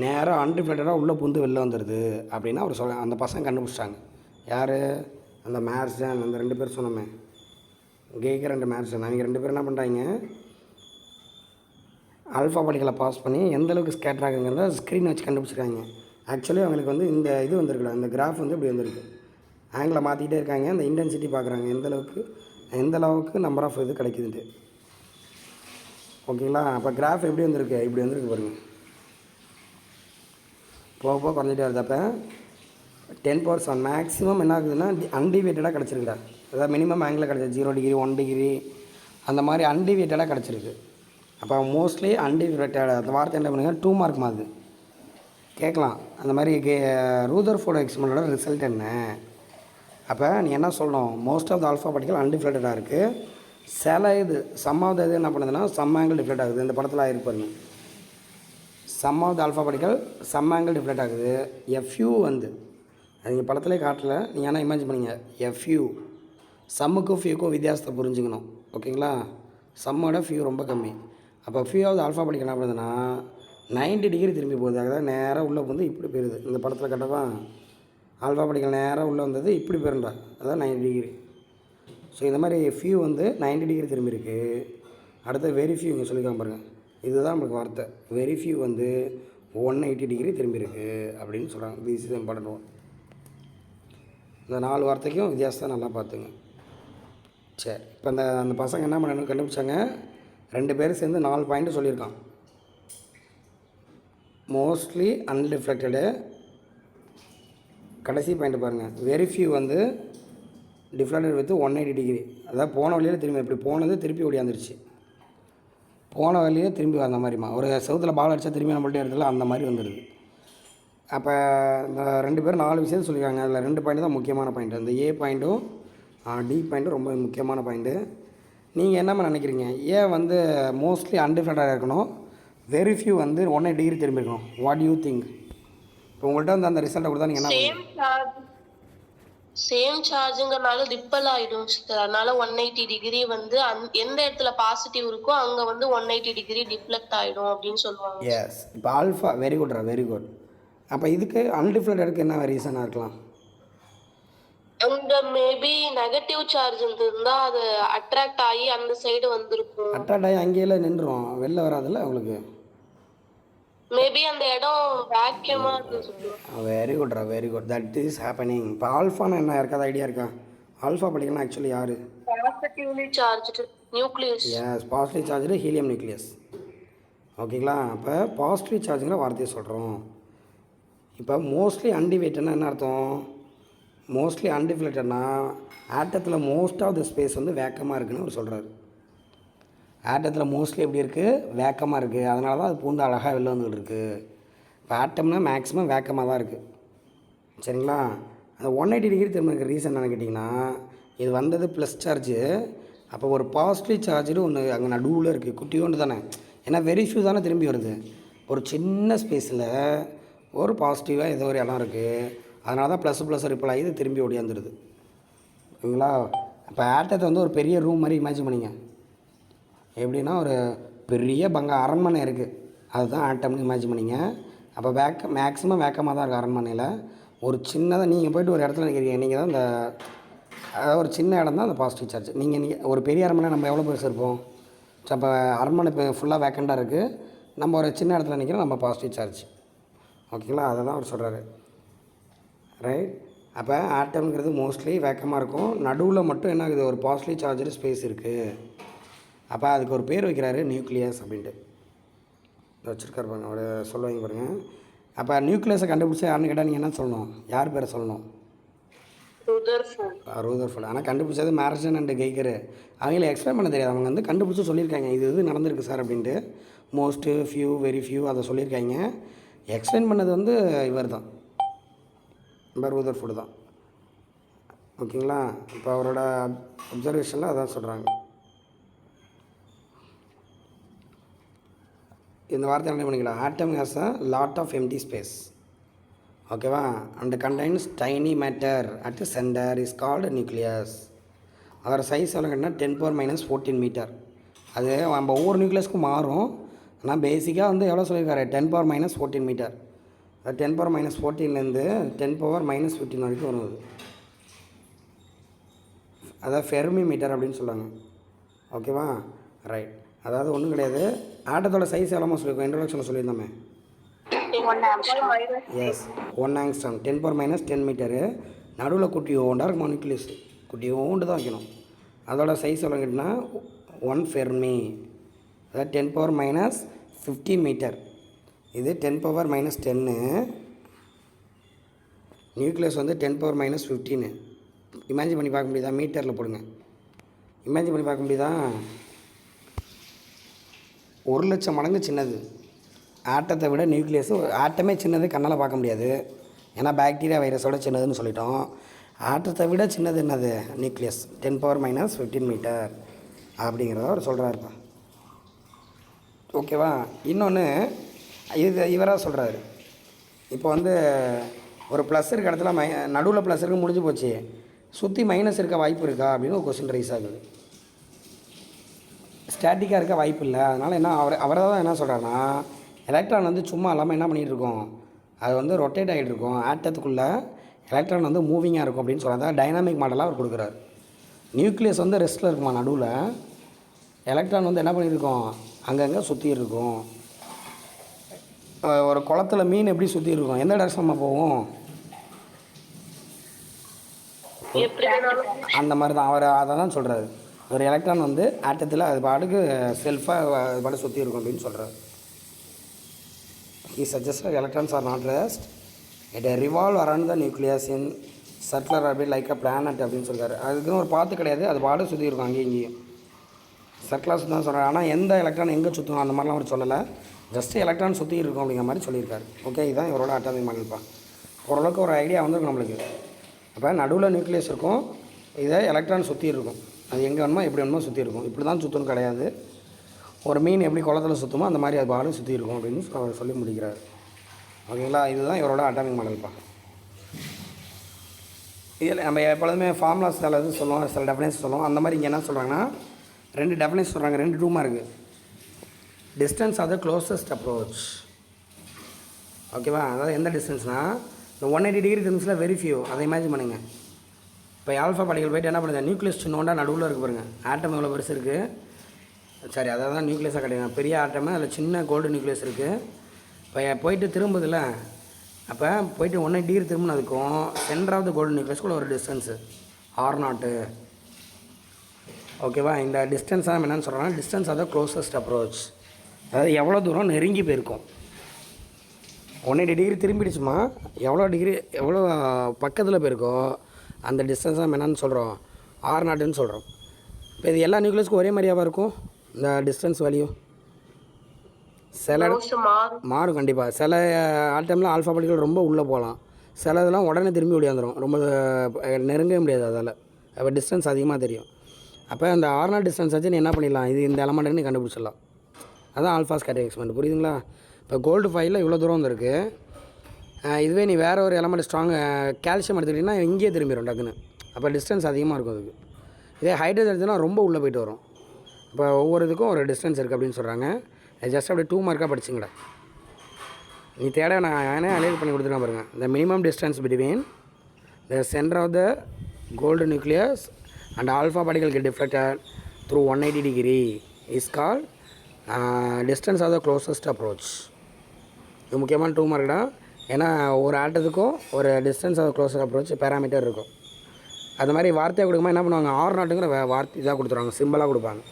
நேராக அன்ரிஃப்ளெக்டடாக உள்ளே புந்து வெளில வந்துடுது அப்படின்னு அவர் அந்த பசங்க கண்டுபிடிச்சிட்டாங்க. யார்? அந்த மேர்சன், அந்த 2 பேர் சொன்னோமே, கேக்கர் அண்ட் மேர்சன். அவங்க 2 பேர் என்ன பண்ணுறாங்க, ஆல்ஃபா பார்ட்டிகளை பாஸ் பண்ணி எந்தளவுக்கு ஸ்கேட்டர் ஆகுங்கிறத ஸ்க்ரீன் வச்சு கண்டுபிடிச்சிருக்காங்க. ஆக்சுவலி அவங்களுக்கு வந்து இந்த இது வந்திருக்குல்ல, இந்த கிராஃப் வந்து இப்படி வந்திருக்கு. ஆங்கிளை மாற்றிக்கிட்டே இருக்காங்க, இந்த இன்டென்சிட்டி பார்க்குறாங்க எந்த அளவுக்கு நம்பர் ஆஃப் இது கிடைக்குதுன்ட்டு. ஓகேங்களா? அப்போ கிராஃப் எப்படி வந்திருக்கு, இப்படி வந்திருக்கு பாருங்கள். போக போக குறைஞ்சிட்டே வருது. அப்போ 10⁻⁷ மேக்ஸிமம் என்ன ஆகுதுன்னா அன்டிவேட்டடாக கிடச்சிருக்குடா. அதாவது மினிமம் ஆங்கிளில் கிடச்சிருக்கு, 0 டிகிரி 1 டிகிரி அந்த மாதிரி அன்டிவேட்டடாக கிடச்சிருக்கு. அப்போ மோஸ்ட்லி அன்டிவேட்டட் அந்த வார்த்தை என்ன பண்ணுங்க, 2 மார்க் மாதிரி கேட்கலாம். அந்த மாதிரி ரூதர்ஃபோர்ட் எக்ஸ்பெரிமெண்டோட ரிசல்ட் என்ன? அப்போ நீ என்ன சொல்லணும், மோஸ்ட் ஆஃப் த ஆல்ஃபா பார்ட்டிகள் அன்டிஃப்ளெக்டடாக இருக்குது. சில இது சம் ஆஃப் த இது என்ன பண்ணுதுன்னா சம் ஆங்கிள் டிஃப்ளெக்ட் ஆகுது. இந்த படத்தில் ஆகிருப்பாருங்க, some of the alpha particles some angle deflect ஆகுது. எஃப்யூ வந்து அது நீங்கள் படத்துலேயே காட்டல, நீங்கள் ஆனால் இமேஜின் பண்ணிங்க. எஃப்யூ சம்முக்கும் ஃபியூக்கும் வித்தியாசத்தை புரிஞ்சுக்கணும். ஓகேங்களா? சம்மோட ஃபியூ ரொம்ப கம்மி. அப்போ ஃபியூ ஆஃப் த ஆல்ஃபா பார்ட்டிகள் என்ன பண்ணுதுன்னா 90 டிகிரி திரும்பி போகுது. அதாவது நேராக உள்ளே வந்து இப்படி போயிடுது. இந்த படத்தில் கட்டவா ஆல்ஃபா பார்ட்டிகள் நேராக உள்ளே வந்தது இப்படி போயிருந்தா, அதான் 90 டிகிரி. ஸோ இந்த மாதிரி ஃபியூ வந்து 90 டிகிரி திரும்பி இருக்குது. அடுத்து வெரி ஃபியூ இங்கே சொல்லிக்காம பாருங்கள், இதுதான் நம்மளுக்கு வார்த்தை. வெரி ஃபியூ வந்து 180 டிகிரி திரும்பி இருக்குது அப்படின்னு சொல்கிறாங்க. This is important one. இந்த 4 வார்த்தைக்கும் வித்தியாசத்தை நல்லா பார்த்துங்க. சரி, இப்போ அந்த பசங்க என்ன பண்ணணும் கண்டுபிடிச்சாங்க, 2 பேரும் சேர்ந்து 4 பாயிண்ட்டு சொல்லியிருக்கான். மோஸ்ட்லி அன்ரிஃப்ளெக்டடு, கடைசி பாயிண்ட் பாருங்கள், வெரி ஃபியூ வந்து டிஃப்ளெக்டட் வித் 180 டிகிரி. அதாவது போன வழியில் திரும்பி இப்படி போனது திருப்பி ஓடியாந்துருச்சு, போன வழியே திரும்பி அந்த மாதிரிமா ஒரு செவுத்தில் பால் அடித்தா திரும்பி நம்மள்ட்ட இடத்துல அந்த மாதிரி வந்துடுது. அப்போ இந்த 2 பேரும் 4 விஷயத்தை சொல்லியிருக்காங்க. அதில் 2 பாயிண்ட் தான் முக்கியமான பாயிண்ட்டு. அந்த ஏ பாயிண்ட்டும் டி பாயிண்ட்டும் ரொம்ப முக்கியமான பாயிண்ட்டு. நீங்கள் என்ன நினைக்கிறீங்க, ஏன் வந்து மோஸ்ட்லி அன்டிஃப்ளெக்டடாக இருக்கணும், வெரி ஃபியூ வந்து 180 டிகிரி திரும்பி இருக்கணும்? What you think? இப்போ உங்கள்கிட்ட வந்து அந்த ரிசல்ட்டை கொடுத்தா நீங்கள் என்ன சேம் சார்ஜுங்கிறனால ரிப்பல் ஆயிடும் சார். அதனால 180 டிகிரி வந்து எந்த இடத்துல பாசிட்டிவ் இருக்கோ அங்க வந்து 180 டிகிரி டிஃப்ளெக்ட் ஆயிடும் அப்படின்னு சொல்லுவாங்க. எஸ், இப்போ ஆல்ஃபா வெரி குட்ரா, வெரி குட். அப்போ இதுக்கு அன்டிஃப்ளெக்டடுக்கு என்ன ரீசனாக இருக்கலாம்? அங்க மேபி நெகட்டிவ் சார்ஜ் இருந்தா அது அட்ராக்ட் ஆகி அந்த சைடு வந்திருக்கும். அட்ராக்ட் ஆகி அங்கேயே நின்றுடும், வெளில வராதுல்ல உங்களுக்கு. மேபி அந்த இடம் வேக்யூமா இருக்கு. வெரி குட்ரா, very good. That is happening. இப்போ ஆல்ஃபானா என்ன, இருக்காது ஐடியா இருக்கா? ஆல்ஃபா படிக்கணும் ஆக்சுவலி யார்? Positively charged. Nucleus. Yes, positive charged helium nucleus. ஓகேங்களா? அப்போ பாசிட்டிவ் சார்ஜுங்கிற வார்த்தையை சொல்கிறோம். இப்போ மோஸ்ட்லி அன்டிவைட்டட்னா என்ன அர்த்தம்? மோஸ்ட்லி அன்டிஃப்ளெக்டட்னா ஆட்டத்தில் மோஸ்ட் ஆஃப் த ஸ்பேஸ் வந்து வேக்கமாக இருக்குதுன்னு அவர் சொல்கிறார். ஆட்டத்தில் மோஸ்ட்லி எப்படி இருக்குது? வேக்கமாக இருக்குது. அதனால தான் அது பூந்து அழகாக வெளில வந்துக்கிட்டு இருக்குது. இப்போ ஆட்டம்னா மேக்ஸிமம் வேக்கமாக தான் இருக்குது. சரிங்களா? அந்த 180 டிகிரி திரும்பின ரீசன் என்னென்னு கேட்டிங்கன்னா, இது வந்தது ப்ளஸ் சார்ஜு. அப்போ ஒரு பாசிட்டிவ் சார்ஜு ஒன்று அங்கே நடுவில் இருக்குது. குட்டியோண்டு தானே, ஏன்னா வெரி ஃபியூ தானே திரும்பி வருது. ஒரு சின்ன ஸ்பேஸில் ஒரு பாசிட்டிவாக ஏதோ ஒரு இடம் இருக்குது. அதனால தான் ப்ளஸ் ரிப்பல் ஆகி இது திரும்பி ஓடியாந்துருது. ஓகேங்களா? இப்போ ஆட்டத்தை வந்து ஒரு பெரிய ரூம் மாதிரி இமேஜின் பண்ணிங்க. எப்படின்னா ஒரு பெரிய அரண்மனை இருக்குது, அதுதான் ஆட்டம்னு இமேஜின் பண்ணிங்க. அப்போ மேக்ஸிமம் வேக்கமாக தான் இருக்குது அரண்மனையில். ஒரு சின்னதாக நீங்கள் போய்ட்டு ஒரு இடத்துல நிற்கிறீங்க, நீங்கள் தான் இந்த அதாவது ஒரு சின்ன இடம் தான் அந்த பாசிட்டிவ் சார்ஜ். நீங்கள் ஒரு பெரிய அரண்மனை நம்ம எவ்வளோ பெருசு இருப்போம்? ஸோ அப்போ அரண்மனை இப்போ ஃபுல்லாக வேக்கண்டாக இருக்குது, நம்ம ஒரு சின்ன இடத்துல நிற்கிறோம், நம்ம பாசிட்டிவ் சார்ஜ். ஓகேங்களா? அதை தான் அவர் சொல்கிறாரு. ரைட்? அப்போ ஆட்டம்ங்கிறது மோஸ்ட்லி வேக்கமாக இருக்கும், நடுவில் மட்டும் என்ன ஆகுது? ஒரு பாசிட்டிவ் சார்ஜர் ஸ்பேஸ் இருக்குது. அப்போ அதுக்கு ஒரு பேர் வைக்கிறாரு, நியூக்ளியஸ் அப்படின்ட்டு வச்சுருக்காரு பாருங்க. அவர் சொல்லுவாங்க பாருங்கள். அப்போ நியூக்ளியஸை கண்டுபிடிச்சா யாருன்னு கேட்டால் நீங்கள் என்ன சொல்லணும்? யார் பேரை சொல்லணும்? ரூதர்ஃபோர்ட். ஆனால் கண்டுபிடிச்சது மேரிசன் அண்ட் கெய்கர். அவங்கள எக்ஸ்பிளைன் பண்ண தெரியாது. அவங்க வந்து கண்டுபிடிச்சி சொல்லியிருக்காங்க, இது நடந்திருக்கு சார் அப்படின்ட்டு. மோஸ்ட்டு, ஃபியூ, வெரி ஃபியூ அதை சொல்லியிருக்காங்க. எக்ஸ்பிளைன் பண்ணது வந்து இவர் தான், ரூதர்ஃபோர்ட் தான். ஓகேங்களா? இப்போ அவரோட அப்சர்வேஷனில் அதான் சொல்கிறாங்க. இந்த வார்த்தை என்ன பண்ணிக்கலாம்? Atom has a lot of empty space. ஓகேவா? And contains tiny matter at centre is called nucleus. அதோட சைஸ் எவ்வளோ கேட்டால் 10⁻14 மீட்டர். அது நம்ம ஒவ்வொரு நியூக்ளியஸ்க்கும் மாறும். ஆனால் பேசிக்காக வந்து எவ்வளோ சொல்லியிருக்காரு? 10⁻14 மீட்டர். அது 10⁻14லேருந்து 10⁻15 வரைக்கும் வரும். அதாவது ஃபெர்மி மீட்டர் அப்படின்னு சொல்லுவாங்க. ஓகேவா? ரைட். அதாவது ஒன்றும் கிடையாது, ஆட்டத்தோட சைஸ் எவ்வளோ சொல்லியிருக்கோம்? இன்ட்ரோடக்ஷனில் சொல்லியிருந்தோமே. Yes, 1 angstrom, 10⁻10 metre. நடுவில் குட்டி ஓண்டாக இருக்குமா நியூக்ளியஸ்? குட்டி ஓண்டு தான் வைக்கணும். அதோட சைஸ் எவ்வளோ கேட்டிங்கன்னா 1 ஃபெர்மி, அதாவது 10⁻15 மீட்டர். இது 10⁻10. நியூக்ளியஸ் வந்து 10⁻15. இமேஜின் பண்ணி பார்க்க முடியுதா? மீட்டரில் போடுங்க. இமேஜின் பண்ணி பார்க்க முடியுதா? 1,00,000 மடங்கு சின்னது ஆட்டத்தை விட நியூக்ளியஸ். ஆட்டமே சின்னது, கண்ணால் பார்க்க முடியாது, ஏன்னா பாக்டீரியா வைரஸோட சின்னதுன்னு சொல்லிட்டோம். ஆட்டத்தை விட சின்னது என்னது? நியூக்ளியஸ். 10⁻15 மீட்டர் அப்படிங்கிறத அவர் சொல்கிறாருப்பா. ஓகேவா? இன்னொன்று இவராக சொல்கிறாரு. இப்போ வந்து ஒரு ப்ளஸ் இருக்க இடத்துல நடுவில் ப்ளஸ் இருக்க முடிஞ்சு போச்சு, சுற்றி மைனஸ் இருக்க வாய்ப்பு இருக்கா அப்படின்னு ஒரு கொஸ்டின் ரைஸ் ஆகுது. ஸ்டாட்டிக்காக இருக்க வாய்ப்பு இல்லை. அதனால் என்ன அவரை தான் என்ன சொல்கிறாருன்னா, எலக்ட்ரான் வந்து சும்மா இல்லாமல் என்ன பண்ணிகிட்டு இருக்கோம்? அது வந்து ரொட்டேட் ஆகிட்டு இருக்கும். ஆட்டத்துக்குள்ளே எலக்ட்ரான் வந்து மூவிங்காக இருக்கும் அப்படின்னு சொல்கிறாங்க. டைனாமிக் மாடலாக அவர் கொடுக்குறாரு. நியூக்ளியஸ் வந்து ரெஸ்ட்டில் இருக்குமா, நடுவில் எலக்ட்ரான் வந்து என்ன பண்ணியிருக்கோம்? அங்கங்கே சுற்றி இருக்கும். ஒரு குளத்தில் மீன் எப்படி சுற்றி இருக்கும்? எந்த டைரக்ஷனில் போகும்? அந்த மாதிரி தான் அவர் அதை தான் சொல்கிறாரு. ஒரு எலக்ட்ரான் வந்து ஆட்டத்தில் அது பாட்டுக்கு செல்ஃபாக அது பாட்டு சுற்றி இருக்கும் அப்படின்னு சொல்கிறார். He suggested electrons are not rest, it revolve around the nucleus in circular orbit like a planet அப்படின்னு சொல்கிறார். அதுக்குன்னு ஒரு பாத்து கிடையாது, அது பாடு சுற்றி இருக்கும் அங்கேயும் இங்கேயும். சர்க்குலர் சுற்றி தான் சொல்கிறார். ஆனால் எந்த எலக்ட்ரான் எங்கே சுற்றணும் அந்த மாதிரிலாம் அவர் சொல்லலை. ஜஸ்ட்டு எலக்ட்ரான் சுற்றி இருக்கும் அப்படிங்கிற மாதிரி சொல்லியிருக்காரு. ஓகே, இதுதான் இவரோட அட்டாமிக் மாடல்ப்பா. ஓரளவுக்கு ஒரு ஐடியா வந்துருக்கும் நம்மளுக்கு. அப்போ நடுவில் நியூக்ளியஸ் இருக்கும், இதை எலக்ட்ரான் சுற்றி இருக்கும். அது எங்கே வேணுமோ எப்படி வேணுமோ சுற்றி இருக்கும். இப்படி தான் சுற்றணும் கிடையாது. ஒரு மீன் எப்படி குளத்தில் சுற்றுமோ அந்த மாதிரி அது பாலும் சுற்றி இருக்கும் அப்படின்னு அவர் சொல்லி முடிக்கிறார். ஓகேங்களா? இதுதான் இவரோட அட்டாமிக் மாடல்ப்பா. இதில் நம்ம எப்பொழுதுமே ஃபார்முலாஸ் சில இது சொல்லுவோம், சில டெஃபினேஷன் சொல்லுவோம். அந்த மாதிரி இங்கே என்ன சொல்கிறாங்கன்னா 2 டெஃபினேஷன் சொல்கிறாங்க, 2 ரூமாக இருக்குது. Distance of the closest approach. ஓகேவா? அதாவது எந்த டிஸ்டன்ஸ்னால் இந்த 180 டிகிரி டிஸ்டன்ஸில் வெரி ஃபியூ. அதை இமேஜின் பண்ணுங்கள். இப்போ ஆல்ஃபா பார்ட்டிகல் போய்ட்டு என்ன பண்ணுது? நியூக்ளியஸ் சின்னோண்டா நடுவில் இருக்குது பாருங்கள். ஆட்டம் எவ்வளோ பெருசு இருக்குது? சரி, அதை தான் நியூக்ளியஸாக கிடையாது. பெரிய ஆட்டமே அதில் சின்ன கோல்டு நியூக்ளியஸ் இருக்குது. இப்போ போயிட்டு திரும்புதில்ல, அப்போ போயிட்டு 180 டிகிரி திரும்பினதுக்கும் சென்டர் ஆஃப் த கோல்டு நியூக்ளியஸ்க்குள்ள ஒரு டிஸ்டன்ஸு R0. ஓகேவா? இந்த டிஸ்டன்ஸ் தான் என்னென்னு சொல்கிறோன்னா distance of the closest approach. அதாவது எவ்வளோ தூரம் நெருங்கி போயிருக்கும். 180 டிகிரி திரும்பிடுச்சுமா, எவ்வளோ பக்கத்தில் போயிருக்கோ அந்த டிஸ்டன்ஸ் தான் என்னென்னு சொல்கிறோம், R0ன்னு சொல்கிறோம். இப்போ இது எல்லா நியூக்ளியஸ்க்கும் ஒரே மாதிரியாவா இருக்கும் இந்த டிஸ்டன்ஸ் வேல்யூ? சில மாறும் கண்டிப்பாக. சில ஆட்டமில் ஆல்ஃபா பார்ட்டிகல் ரொம்ப உள்ளே போகலாம், சில இதெல்லாம் உடனே திரும்பி ஓடியாந்துடும், ரொம்ப நெருங்கவே முடியாது அதால். அப்போ டிஸ்டன்ஸ் அதிகமாக தெரியும். அப்போ அந்த R0 டிஸ்டன்ஸ் வச்சு நீ என்ன பண்ணிடலாம், இது இந்த எலமெண்ட்டுன்னு கண்டுபிடிச்சிடலாம். அதான் ஆல்ஃபா ஸ்கேட்டரிங் எக்ஸ்பெரிமெண்ட். புரியுதுங்களா? இப்போ கோல்டு ஃபைலில் இவ்வளோ தூரம் வந்துருக்கு. இதுவே நீ வேறு ஒரு எலமெண்ட் ஸ்ட்ராங் கால்சியம் எடுத்துக்கிட்டிங்கன்னா இங்கேயே திரும்பிடும் டக்குன்னு. அப்போ டிஸ்டன்ஸ் அதிகமாக இருக்கும் அதுக்கு. இதே ஹைட்ரஜன் எடுத்துன்னா ரொம்ப உள்ளே போயிட்டு வரும். இப்போ ஒவ்வொரு இதுக்கும் ஒரு டிஸ்டன்ஸ் இருக்குது அப்படின்னு சொல்கிறாங்க. ஜஸ்ட் அப்படியே 2 மார்க்காக படிச்சிங்கடா. நீ தேட நான் ஏன்னா அலைட் பண்ணி கொடுத்துருக்கேன் பாருங்கள். The minimum distance between the center of the gold nucleus and alpha particle get deflected through 180 degree is called distance of the closest approach. இது முக்கியமான 2 மார்க்டா. ஏன்னா ஒரு ஆட்டத்துக்கும் ஒரு distance of the closest approach parameter இருக்கும். அது மாதிரி வார்த்தையாக கொடுக்கும்போது என்ன பண்ணுவாங்க, R0ங்கிற வார்த்தை இதாக கொடுத்துருவாங்க, சிம்பிளாக கொடுப்பாங்க.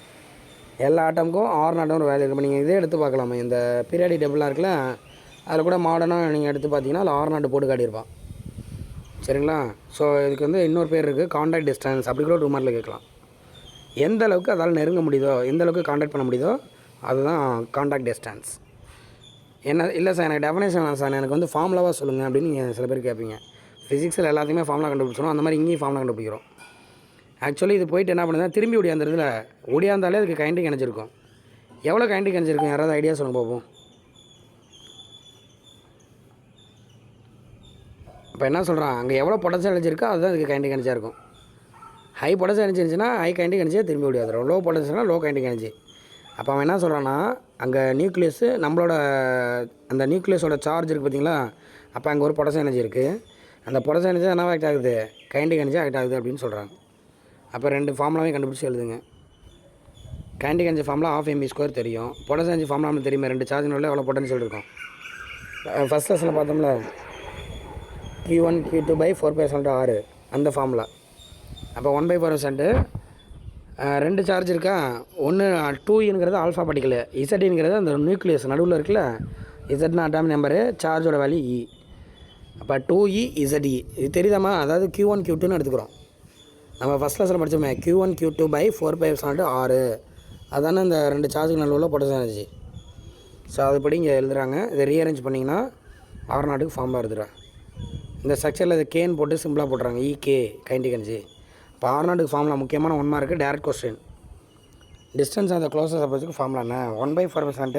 எல்லா ஆட்டமுக்கும் R0ன்னு ஒரு வேல்யூ இருக்கும். நீங்கள் இதே எடுத்து பார்க்கலாமா, இந்த பீரியாடிக் டேபிளாக இருக்குல்ல, அதில் கூட மாடர்னாக நீங்கள் எடுத்து பார்த்தீங்கன்னா அதில் R0 போட்டு காட்டியிருப்பான். சரிங்களா? ஸோ இதுக்கு வந்து இன்னொரு பேர் இருக்குது, காண்டாக்ட் டிஸ்டன்ஸ். அப்படி கூட 2 மார்க்கில் கேட்கலாம். எந்த அளவுக்கு அதால் நெருங்க முடியுதோ, எந்த அளவுக்கு காண்டாக்ட் பண்ண முடியுதோ அதுதான் காண்டாக்ட் டிஸ்டன்ஸ். என்ன இல்லை சார் எனக்கு டெஃபினேஷன் வேணாம் சார், எனக்கு வந்து ஃபார்முலாவாக சொல்லுங்கள் அப்படின்னு நீங்கள் சில பேர் கேட்பீங்க. ஃபிசிக்ஸில் எல்லாத்தையுமே ஃபார்முலா கண்டுபிடிச்சோம், அந்த மாதிரி இங்கேயும் ஃபார்முலா கண்டுபிடிக்கிறோம். ஆக்சுவலி இது போயிட்டு என்ன பண்ணுதுன்னா திரும்பி ஓடியாந்துருதுல, ஓடியாந்தாலே அதுக்கு கைண்டிங் எனர்ஜிருக்கும். எவ்வளோ கைண்டிங் எனர்ஜிருக்கும் யாராவது ஐடியா சொல்லுங்க பார்ப்போம். இப்போ என்ன சொல்கிறான், அங்கே எவ்வளோ பொட்டன்ஷியல் எனர்ஜி இருக்கோ அதுதான் அதுக்கு கைண்டிங் எனர்ஜியாக இருக்கும். ஹை பொட்டன்ஷியல் எனர்ஜி இருந்துச்சுன்னா ஹை கைண்டிங் எனர்ஜியாக திரும்பி ஓடியாந்துடும். லோ பொட்டன்ஷியல்னா லோ கைண்டிங் எனர்ஜி. அப்போ அவன் என்ன சொல்கிறான்னா, அங்கே நியூக்ளியஸு நம்மளோட அந்த நியூக்ளியஸோட சார்ஜ் இருக்குது பார்த்தீங்களா, அப்போ அங்கே ஒரு பொட்டன்ஷியல் எனர்ஜி இருக்குது. அந்த பொட்டன்ஷியல் எனர்ஜி என்ன ஆக்ட் ஆகுது, கைண்டிங் எனர்ஜி ஆக்ட் ஆகுது அப்படின்னு சொல்கிறாங்க. அப்போ 2 ஃபார்முலாவே கண்டுபிடிச்சி எழுதுங்க. கைண்டிங் எனர்ஜி ஃபார்முலா ½ mv² தெரியும். பொட்டன்ஷியல் எனர்ஜி ஃபார்முலா நம்மளுக்கு தெரியுமே, 2 சார்ஜ் நோடில் எவ்வளோ பொட்டன்ஷியல் இருக்கும். ஃபஸ்ட் லெசனில் பார்த்தோம்ல, Q1 Q2/4πr அந்த ஃபார்முலா. அப்போ 1/4% 2 சார்ஜ் இருக்கா, ஒன்று 2ங்கிறது ஆல்ஃபா பார்ட்டிக்கல், இசட்ங்கிறது அந்த நியூக்ளியஸ் நடுவில் இருக்குல்ல, இசட்னா அட்டாமிக் நம்பரு, சார்ஜோட வேல்யூ E. அப்போ 2E ZE இது தெரியுதாம்மா. அதாவது Q1 Q2ன்னு எடுத்துக்கிறோம். நம்ம ஃபஸ்ட் லெசனில் படித்தோமே Q1 Q2/4πr அதானே இந்த 2 சார்ஜுக்கு நல்ல உள்ள பொட்டன்ஷியல் எனர்ஜி. ஸோ அதுபடி இங்கே எழுதுகிறாங்க. இதை ரீஅரேஞ்ச் பண்ணிங்கன்னா R0க்கு ஃபார்முலா எழுதுகிறேன். இந்த ஸ்ட்ரக்சரில் இதை கேன்னு போட்டு சிம்பிளாக போட்டுறாங்க, EK கைண்டிங் எனர்ஜி. இப்போ R0க்கு ஃபார்முலா முக்கியமான 1 mark direct question. Distance of the closest அப்ரோச்சுக்கு ஃபார்முலா என்ன, 1/4%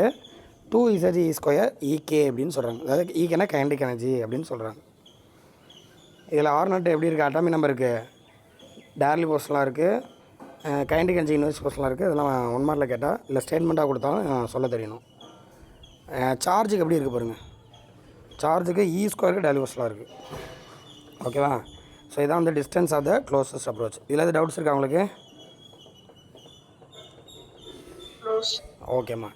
2ZE² EK அப்படின்னு சொல்கிறாங்க. அதாவது ஈக்கேனா கைண்டிங் எனர்ஜி அப்படின்னு சொல்கிறாங்க. இதில் R0 எப்படி இருக்குது, அட்டாமிக் நம்பர் இருக்குது, டேர்லி போர்ஸ்லாம் இருக்குது, கைண்டிங் எனர்ஜி இன்வெர்ஸ் போர்ஸ்லாம் இருக்குது. இதெல்லாம் 1 மார்க்கில் கேட்டால் இல்லை ஸ்டேட்மெண்ட்டாக கொடுத்தாலும் சொல்ல தெரியணும். சார்ஜுக்கு எப்படி இருக்குது பாருங்கள், சார்ஜுக்கு E² டேர்லி போர்ஸ்லாம் இருக்குது. ஓகேவா? ஸோ இதான் வந்து distance of the closest approach. இதில் எதாவது டவுட்ஸ் இருக்கா உங்களுக்கு? ஓகேம்மா.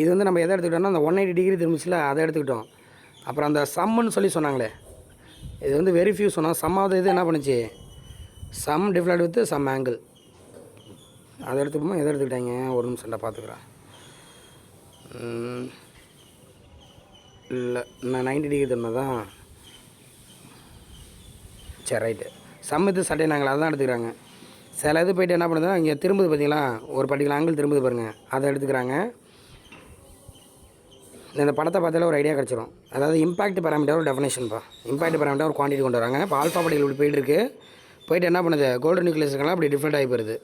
இது வந்து நம்ம எதை எடுத்துக்கிட்டோம்னா அந்த 180 டிகிரி திரும்பிச்சில் அதை எடுத்துக்கிட்டோம். அப்புறம் அந்த சம்முன்னு சொல்லி சொன்னாங்களே, இது வந்து வெரி ஃபியூ சொன்னால் சம்மாவது இது என்ன பண்ணுச்சு, some deflect with some angle. அதை எடுத்துப்போமா, எதை எடுத்துக்கிட்டாங்க, ஒரு நிமிஷம் நான் பார்த்துக்குறேன். இல்லை நான் 90 டிகிரி திரும்ப தான். சரி ரைட்டு. சம் இது சட்டை நாங்கள் அதை தான் எடுத்துக்கிறாங்க. சில இது போய்ட்டு என்ன பண்ணுதுன்னா இங்கே திரும்புது பார்த்தீங்களா, ஒரு பர்டிகுலர் ஆங்கிள் திரும்புது பாருங்கள், அதை எடுத்துக்கிறாங்க. இந்த படத்தை பார்த்தாலே ஒரு ஐடியா கிடச்சிரும். அதாவது இம்பாக்ட் பேராமீட்டர் ஒரு டெஃபினேஷன்ப்பா, இம்பாக்ட் பேராமீட்டர் ஒரு குவான்டிட்டி கொண்டு வராங்க. இப்போ ஆல்ஃபா பார்ட்டிகல் இப்படி போயிட்டு என்ன பண்ணுது, கோல்டு நியூக்ளியஸ்லாம் அப்படி டிஃப்ரெண்ட் ஆகி போயிருது.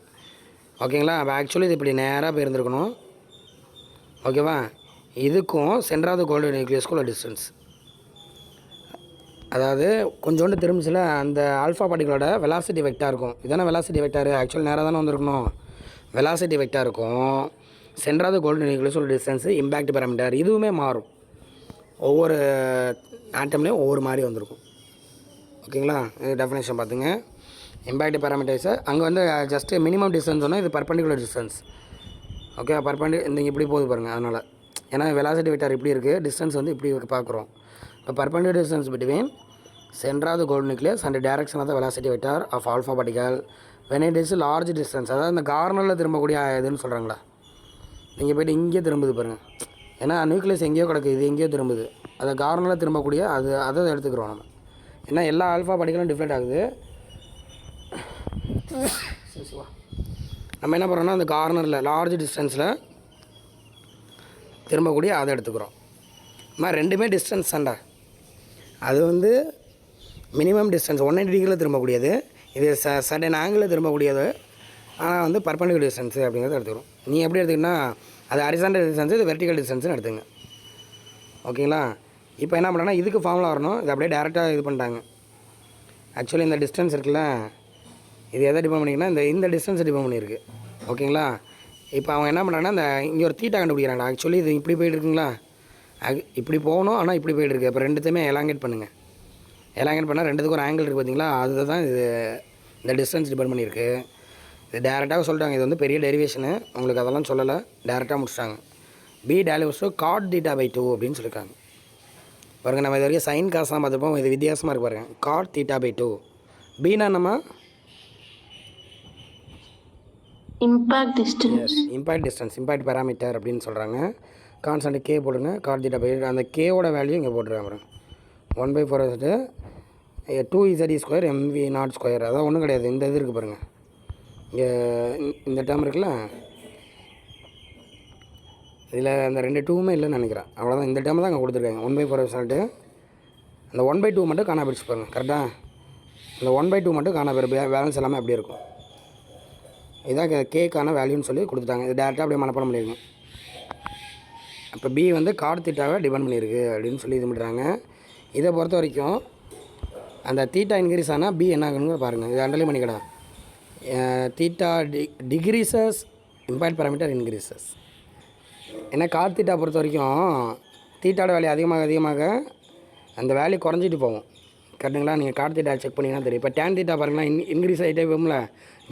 ஓகேங்களா? அப்போ ஆக்சுவலி இது இப்படி நேராக போயிருந்துருக்கணும். ஓகேவா? இதுக்கும் சென்டராவது கோல்டு நியூக்ளியஸ்க்குள்ள டிஸ்டன்ஸ், அதாவது கொஞ்சோண்டு திரும்பிச்சில் அந்த ஆல்ஃபா பார்ட்டிகளோட வெலாசிட்டி வெக்டார் இருக்கும். இதானே வெலாசிட்டி வெக்டார், ஆக்சுவலி நேராக தானே வந்திருக்கணும். வெலாசிட்டி வெக்டார் இருக்கும், சென்டராவது கோல்டு நியூக்ளியஸோட டிஸ்டன்ஸு, இம்பேக்ட் பேராமீட்டர் இதுவுமே மாறும். ஒவ்வொரு ஆட்டம்லேயும் ஒவ்வொரு மாதிரி வந்திருக்கும். ஓகேங்களா? இது டெஃபினேஷன் பார்த்துங்க. இம்பேக்ட் பேராமீட்டர்ஸை அங்கே வந்து ஜஸ்ட்டு மினிமம் டிஸ்டன்ஸ் சொன்னால் இது பர்பெண்டிகுலர் டிஸ்டன்ஸ். ஓகே, இந்த இப்படி போகுது பாருங்கள். அதனால் ஏன்னா வெலாசிட்டி வெக்டார் இப்படி இருக்குது, டிஸ்டன்ஸ் வந்து இப்படி பார்க்குறோம். இப்போ perpendicular distance between center of the gold nucleus and the direction of the velocity vector of alpha particle when it is large distance. அதாவது இந்த கார்னரில் திரும்பக்கூடிய இதுன்னு சொல்கிறாங்களா, நீங்கள் போய்ட்டு இங்கே திரும்புது பாருங்கள். ஏன்னா நியூக்ளியஸ் எங்கேயோ கிடக்கு, இது எங்கேயோ திரும்புது. அதை கார்னரில் திரும்பக்கூடிய அதை எடுத்துக்கிறோம் நம்ம. ஏன்னா எல்லா ஆல்ஃபா பார்ட்டிகளும் டிஃப்ளெக்ட் ஆகுது. நம்ம என்ன பண்ணுறோம்னா அந்த கார்னரில் லார்ஜ் டிஸ்டன்ஸில் திரும்பக்கூடிய அதை எடுத்துக்கிறோம். மாதிரி ரெண்டுமே டிஸ்டன்ஸ் தான்டா. அது வந்து மினிமம் டிஸ்டன்ஸ் 180 டிகிரியில் திரும்பக்கூடியது, இது சடன் ஆங்கிளில் திரும்பக்கூடியது. ஆனால் வந்து பர்பண்டிகுலர் டிஸ்டன்ஸு அப்படிங்கிறத எடுத்துக்கிறோம். நீ எப்படி எடுத்துக்கிட்டா அது ஹரிசாண்டல் டிஸ்டன்ஸு, இது வெர்டிகல் டிஸ்டன்ஸ்னு எடுத்துங்க. ஓகேங்களா? இப்போ என்ன பண்ணுறேன்னா இதுக்கு ஃபார்முலா வரணும், இது அப்படியே டேரெக்டாக இது பண்ணிட்டாங்க. ஆக்சுவலி இந்த டிஸ்டன்ஸ் இருக்குல்ல, இது எதை டிபெண்ட் பண்ணிங்கன்னா இந்த டிஸ்டன்ஸை டிபெண்ட் பண்ணியிருக்கு. ஓகேங்களா? இப்போ அவங்க என்ன பண்ணுறாங்கன்னா இந்த இங்கே ஒரு தீட்டா கண்டுபிடிக்கிறாங்க. ஆக்சுவலி இது இப்படி போயிட்டு இருக்குங்களா, இப்படி போகணும், ஆனால் இப்படி போயிட்டுருக்கு. இப்போ ரெண்டுத்தையுமே எலாங்கேட் பண்ணுங்கள். எலாங்கேட் பண்ணால் ரெண்டுத்துக்கும் ஒரு ஆங்கிள் இருக்குது பார்த்தீங்களா, அதுதான் இது இந்த டிஸ்டன்ஸ் டிபெண்ட் பண்ணியிருக்கு. இது டேரெக்டாக சொல்லிட்டாங்க. இது வந்து பெரிய டெரிவேஷனு, உங்களுக்கு அதெல்லாம் சொல்லலை, டேரெக்டாக முடிச்சிட்டாங்க. பி டேலிவர்ஸோ காட் தீட்டா பை 2 அப்படின்னு சொல்லியிருக்காங்க. பாருங்க, நம்ம இது வரைக்கும் சைன் காசு தான் பார்த்துப்போம், இது வித்தியாசமாக இருக்கு பாருங்க. God theta by 2. பீனா நம்ம இம்பாக்ட் டிஸ்டன்ஸ், இம்பாக்ட் பேராமீட்டர் அப்படின்னு சொல்கிறாங்க. கான்ஸ்டன்ட் கே போடுங்க, காட் தீட்டா பை, அந்த கேவோட வேல்யூ இங்கே போட்டுருக்காங்க பாருங்க. 1/4 2z² mv0². அதான் ஒன்றும் கிடையாது, இந்த இது இருக்குது பாருங்கள். இங்கே இந்த டேர்ம் இருக்குல்ல, இதில் அந்த 2 டூவுமே இல்லைன்னு நினைக்கிறேன். அவ்வளோதான், இந்த டேர்ம் தான் அங்கே கொடுத்துருக்காங்க. 1/4 அந்த 1/2 மட்டும் காணா போயிடுச்சு பாருங்கள். கரெக்டாக இந்த 1/2 மட்டும் காணா போயிரு, பேலன்ஸ் எல்லாமே அப்படியே இருக்கும். இதான் கேக்கான வேல்யூன்னு சொல்லி கொடுத்துட்டாங்க. இது டேரெக்டாக அப்படியே மனப்பாடம் பண்ணியிருக்கேன். அப்போ பி வந்து காட் தீட்டாவை டிபெண்ட் பண்ணியிருக்கு அப்படின்னு சொல்லி இது பண்ணுறாங்க. இதை பொறுத்த வரைக்கும் அந்த தீட்டா இன்க்ரீஸ் ஆனால் பி என்ன ஆகணுங்க பாருங்கள். இது அண்டர்லைன் பண்ணிக்கடா. Theta decreases, impact parameter increases. ஏன்னா காட் தீட்டா பொறுத்த வரைக்கும் தீட்டாவோட வேல்யூ அதிகமாக அந்த வேல்யூ குறைஞ்சிட்டு போகும். கரெக்டுங்களா? நீங்கள் காட் தீட்டா செக் பண்ணிங்கன்னா தெரியும். இப்போ டேன் தீட்டா பாருங்களா, இன்க்ரீஸ் ஆகிட்டே போகும்ல,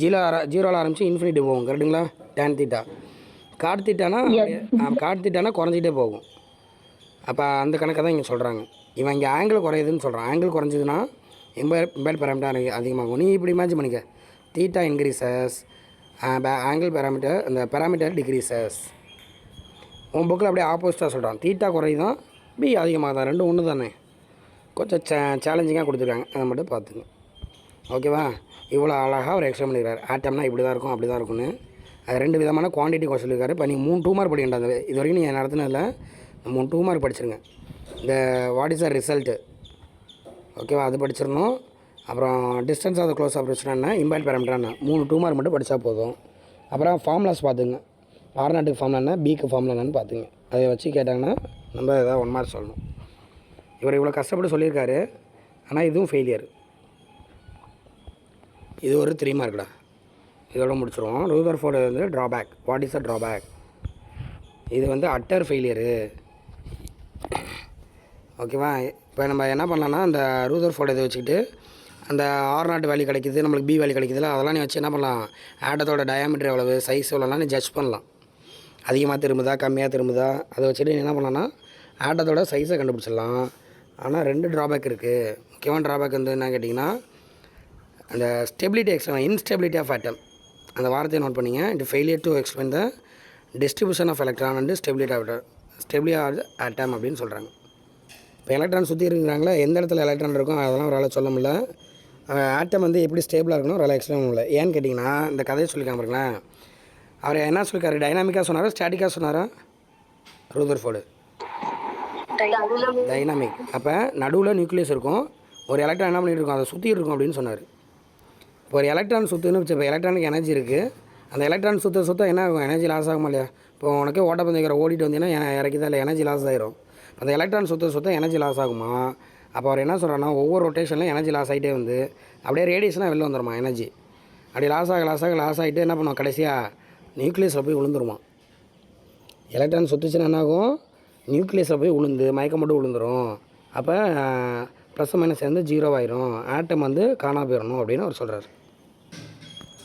ஜீரோவில் ஆரம்பித்து இன்ஃபினிட்டி போகும். கரெக்டுங்களா? Tan theta. காட் தீட்டானா குறைஞ்சிட்டே போகும். அப்போ அந்த கணக்கை தான் இங்கே சொல்கிறாங்க. இவன் இங்கே ஆங்கிள் குறையுதுன்னு சொல்கிறான். ஆங்கிள் குறைஞ்சதுன்னா இம்பாக்ட் பேராமீட்டர் அதிகமாகும். நீ இப்படி இமேஜின் பண்ணிக்க, தீட்டா இன்க்ரீசஸ், ஆங்கிள் பேராமீட்டர், அந்த பேராமீட்டர் டிக்ரீசஸ். உன் புக்கில் அப்படியே ஆப்போசிட்டாக சொல்கிறான். தீட்டா குறையுதான், பி அதிகமாக தான், ரெண்டும் ஒன்று தானே. கொஞ்சம் சேலஞ்சிங்காக கொடுத்துருக்காங்க, அதை மட்டும் பார்த்துங்க. ஓகேவா? இவ்வளோ அழகாக ஒரு எக்ஸ்பிளைன் பண்ணிக்கிறார். ஆட்டம்னா இப்படி தான் இருக்கும், அப்படி தான் இருக்கும்னு. அது 2 விதமான குவான்டிட்டி கொஸ்டின் இருக்காரு. இப்போ நீங்கள் 3 2 மார்க் படிக்கின்றது இது வரைக்கும் நீங்கள் நடத்தினதில்ல. 3 2 மார்க் படிச்சிருங்க. இந்த வாட் இஸ் த ரிசல்ட்டு, ஓகேவா, அது படிச்சிடணும். அப்புறம் distance of the close operation என்ன, இம்பாக்ட் பேராமீட்டர் என்ன, 3 2 மார்க் மட்டும் படித்தா போதும். அப்புறம் ஃபார்முலாஸ் பார்த்துங்க. ஆர்நாட்டுக்கு ஃபார்முலா என்ன, பிக்கு ஃபார்முலா என்னன்னு பார்த்துங்க. அதை வச்சு கேட்டாங்கன்னா நம்ம ஏதாவது 1 மார்க் சொல்லணும். இவர் இவ்வளோ கஷ்டப்பட்டு சொல்லியிருக்காரு, ஆனால் இதுவும் ஃபெயிலியர். இது ஒரு 3 மார்க்குடா. இதோட முடிச்சிடுவோம். ரூதர்ஃபோர்டு வந்து drawback. What is a drawback? இது வந்து அட்டர் ஃபெயிலியரு. ஓகேவா? இப்போ நம்ம என்ன பண்ணலான்னா அந்த ரூதர்ஃபோர்டு இதை வச்சுக்கிட்டு அந்த ஆர்0 வேல்யூ கிடைக்கிது, நம்மளுக்கு பி வேல்யூ கிடைக்குதுல்ல, அதெல்லாம் நீ வச்சு என்ன பண்ணலாம், ஆட்டத்தோட டயாமீட்டர் எவ்வளவு, சைஸ் எவ்வளோலாம் நீ ஜட்ஜ் பண்ணலாம். அதிகமாக திரும்புதா, கம்மியாக திரும்புதா, அதை வச்சுட்டு நீ என்ன பண்ணலான்னா ஆட்டத்தோட சைஸை கண்டுபிடிச்சிடலாம். ஆனால் 2 ட்ராபேக் இருக்குது. முக்கியமான ட்ராபேக் வந்து என்ன கேட்டிங்கன்னா, அந்த ஸ்டெபிலிட்டி இன்ஸ்டெபிலிட்டி ஆஃப் ஆட்டம், அந்த வார்த்தையை நோட் பண்ணிங்க. It failure to explain the distribution of electron and stability of atom அப்படின்னு சொல்கிறாங்க. இப்போ எலக்ட்ரான் சுற்றி இருக்கிறாங்களா, எந்த இடத்துல எலக்ட்ரான் இருக்கும் அதெல்லாம் ஒரு ஆளை சொல்ல முடியல. ஆட்டம் வந்து எப்படி ஸ்டேபிளாக இருக்கணும் ஒரு ஆளை எக்ஸ்பிளைன் பண்ணல. ஏன்னு கேட்டிங்கன்னா, இந்த கதையை சொல்லிக்காம பாருங்களேன். அவர் என்ன சொல்லியிருக்காரு, டைனாமிக்காக சொன்னாரா ஸ்டாட்டிக்காக சொன்னாரா? Rutherford dynamic. அப்போ நடுவில் நியூக்ளியஸ் இருக்கும், ஒரு எலக்ட்ரான் என்ன பண்ணிட்டு இருக்கும், அதை சுற்றிட்டு இருக்கும் அப்படின்னு சொன்னார். இப்போ ஒரு எலக்ட்ரான் சுற்றுன்னு வச்சு, இப்போ எலக்ட்ரானுக்கு எனர்ஜி இருக்குது, அந்த எலக்ட்ரான் சுற்ற என்ன ஆகும், எனர்ஜி லாஸ் ஆகுமா இல்லையா? இப்போ உனக்கு ஓட்டப்பந்தயக்கிற ஓடிட்டு வந்தீங்கன்னா இறக்கிதான் இல்லை, எனர்ஜி லாஸ் ஆகிரும். அந்த எலக்ட்ரான் சுற்ற எனர்ஜி லாஸ் ஆகுமா? அப்போ அவர் என்ன சொல்கிறாருன்னா, ஒவ்வொரு ரொட்டேஷன்லையும் எனர்ஜி லாஸ் ஆகிட்டே வந்து அப்படியே ரேடியேஷனாக வெளில வந்துடுமா எனர்ஜி. அப்படி லாஸ் ஆகிட்டு என்ன பண்ணுவோம், கடைசியாக நியூக்ளியஸில் போய் விழுந்துருமா. எலக்ட்ரான் சுற்றுச்சுன்னா என்ன ஆகும், நியூக்ளியஸில் போய் விழுந்து மயக்கம் மட்டும் விழுந்துடும். அப்போ ப்ளஸ் மைனஸ் சேர்ந்து 0 ஆயிரும், ஆட்டம் வந்து காணா போயிடணும் அப்படின்னு அவர் சொல்கிறார்.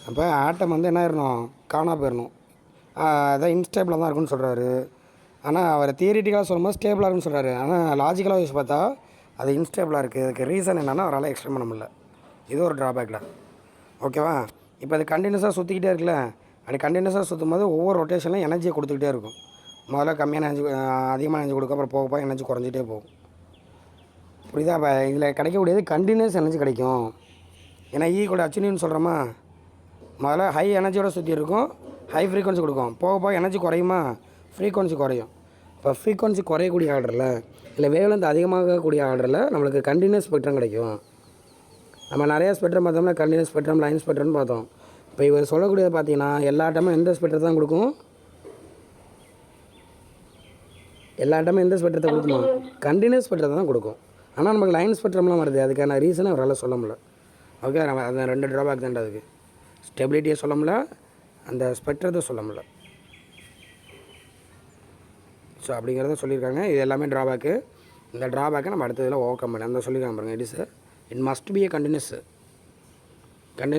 அப்போ ஆட்டம் வந்து என்ன ஆயிடணும், காணா போயிடணும். அதான் இன்ஸ்டேபிளாக தான் இருக்குன்னு சொல்கிறாரு. ஆனால் அவர் தியரிட்டிக்கலாக சொல்லும்போது ஸ்டேபிளாக இருக்குன்னு சொல்கிறாரு. ஆனால் லாஜிக்கலாக யூஸ் பார்த்தா அது இன்ஸ்டேபிளாக இருக்குது. அதுக்கு ரீசன் என்னென்னா அவரால் எக்ஸ்டெண்ட் பண்ண முடியல. இது ஒரு ட்ராபேக்டா. ஓகேவா? இப்போ அது கண்டினியூஸாக சுற்றிக்கிட்டே இருக்குல்ல, அப்படி கண்டினியூஸாக சுற்றும் போது ஒவ்வொரு ரொட்டேஷன்லையும் எனர்ஜியை கொடுத்துக்கிட்டே இருக்கும். முதல்ல கம்மியான எனர்ஜி, அதிகமான எனர்ஜி கொடுக்க, அப்புறம் போக போக எனர்ஜி குறைஞ்சிட்டே போகும். புரியுதா? இப்போ இதில் கிடைக்கக்கூடியது கண்டினியூஸ் எனர்ஜி கிடைக்கும். ஏன்னா ஈக்குவல் அச்சுனின்னு சொல்கிறோமா, முதல்ல ஹை எனர்ஜியோட சுற்றி இருக்கும், ஹை ஃப்ரீக்வன்சி கொடுக்கும். போக போக எனர்ஜி குறையுமா, ஃப்ரீக்வன்சி குறையும். இப்போ ஃப்ரீக்வன்சி குறையக்கூடிய ஆர்டரில் இல்லை வேவ்லென்த் அதிகமாகக்கூடிய ஆர்டரில் நம்மளுக்கு கண்டினியூஸ் ஸ்பெக்ட்ரம் கிடைக்கும். நம்ம நிறையா ஸ்பெக்ட்ரம் பார்த்தோம்னா கண்டினியூஸ் ஸ்பெக்ட்ரம், லைன் ஸ்பெக்ட்ரம்னு பார்த்தோம். இப்போ இவர் சொல்லக்கூடியது பார்த்தீங்கன்னா எல்லா டைமும் எந்த ஸ்பெக்ட்ரம் தான் கொடுக்கும், எல்லா டைமும் எந்த ஸ்பெக்ட்ரத்தை கொடுக்கணும், கண்டினியூஸ் ஸ்பெக்ட்ரத்தை தான் கொடுக்கும். ஆனால் நமக்கு லைன் ஸ்பெக்ட்ரம்லாம் வருது, அதுக்கான ரீசனை அவரால் சொல்ல முடியல. ஓகே, நம்ம அந்த 2 ட்ராபேக் தான்டா அதுக்கு. ஸ்டெபிலிட்டியை சொல்ல முடியல, அந்த ஸ்பெக்ட்ரத்தை சொல்ல முடியல. ஸோ அப்படிங்கிறத சொல்லியிருக்காங்க. இது எல்லாமே ட்ராபேக்கு. இந்த ட்ராபேக்கை நம்ம அடுத்ததில் ஓவர் கம் பண்ணி அந்த சொல்லியிருக்காங்க பாருங்கள். It must be a continuous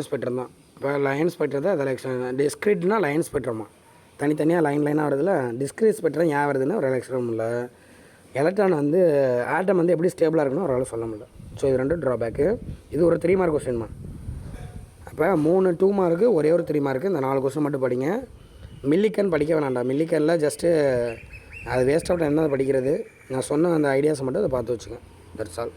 spectrum தான். இப்போ லைன் ஸ்பெக்ட்ரத்தை அதில் டிஸ்க்ரீட்னா லைன் ஸ்பெக்ட்ரமா தனித்தனியாக லைனாக வருதுல, டிஸ்க்ரீட் ஸ்பெக்ட்ரம் ஏன் வருதுன்னு ஒரு எக்ஸ்பிளைன் இல்லை. எலக்ட்ரான் வந்து ஆட்டம் வந்து எப்படி ஸ்டேபிளாக இருக்குன்னு அவரால் சொல்ல முடியல. ஸோ இது 2 ட்ராபேக்கு. இது ஒரு 3 மார்க் கொஸ்டின்மா. அப்போ 3 2 மார்க்கு, ஒரே ஒரு 3 மார்க்கு. இந்த 4 கொஸ்டின் மட்டும் படிங்க. மில்லிக்கன் படிக்க வேணாண்டா. மில்லிக்கனில் ஜஸ்ட்டு அது வேஸ்ட் ஆஃப் டைம் தான் படிக்கிறது. நான் சொன்ன அந்த ஐடியாஸை மட்டும் அதை பார்த்து வச்சுங்க. That's all.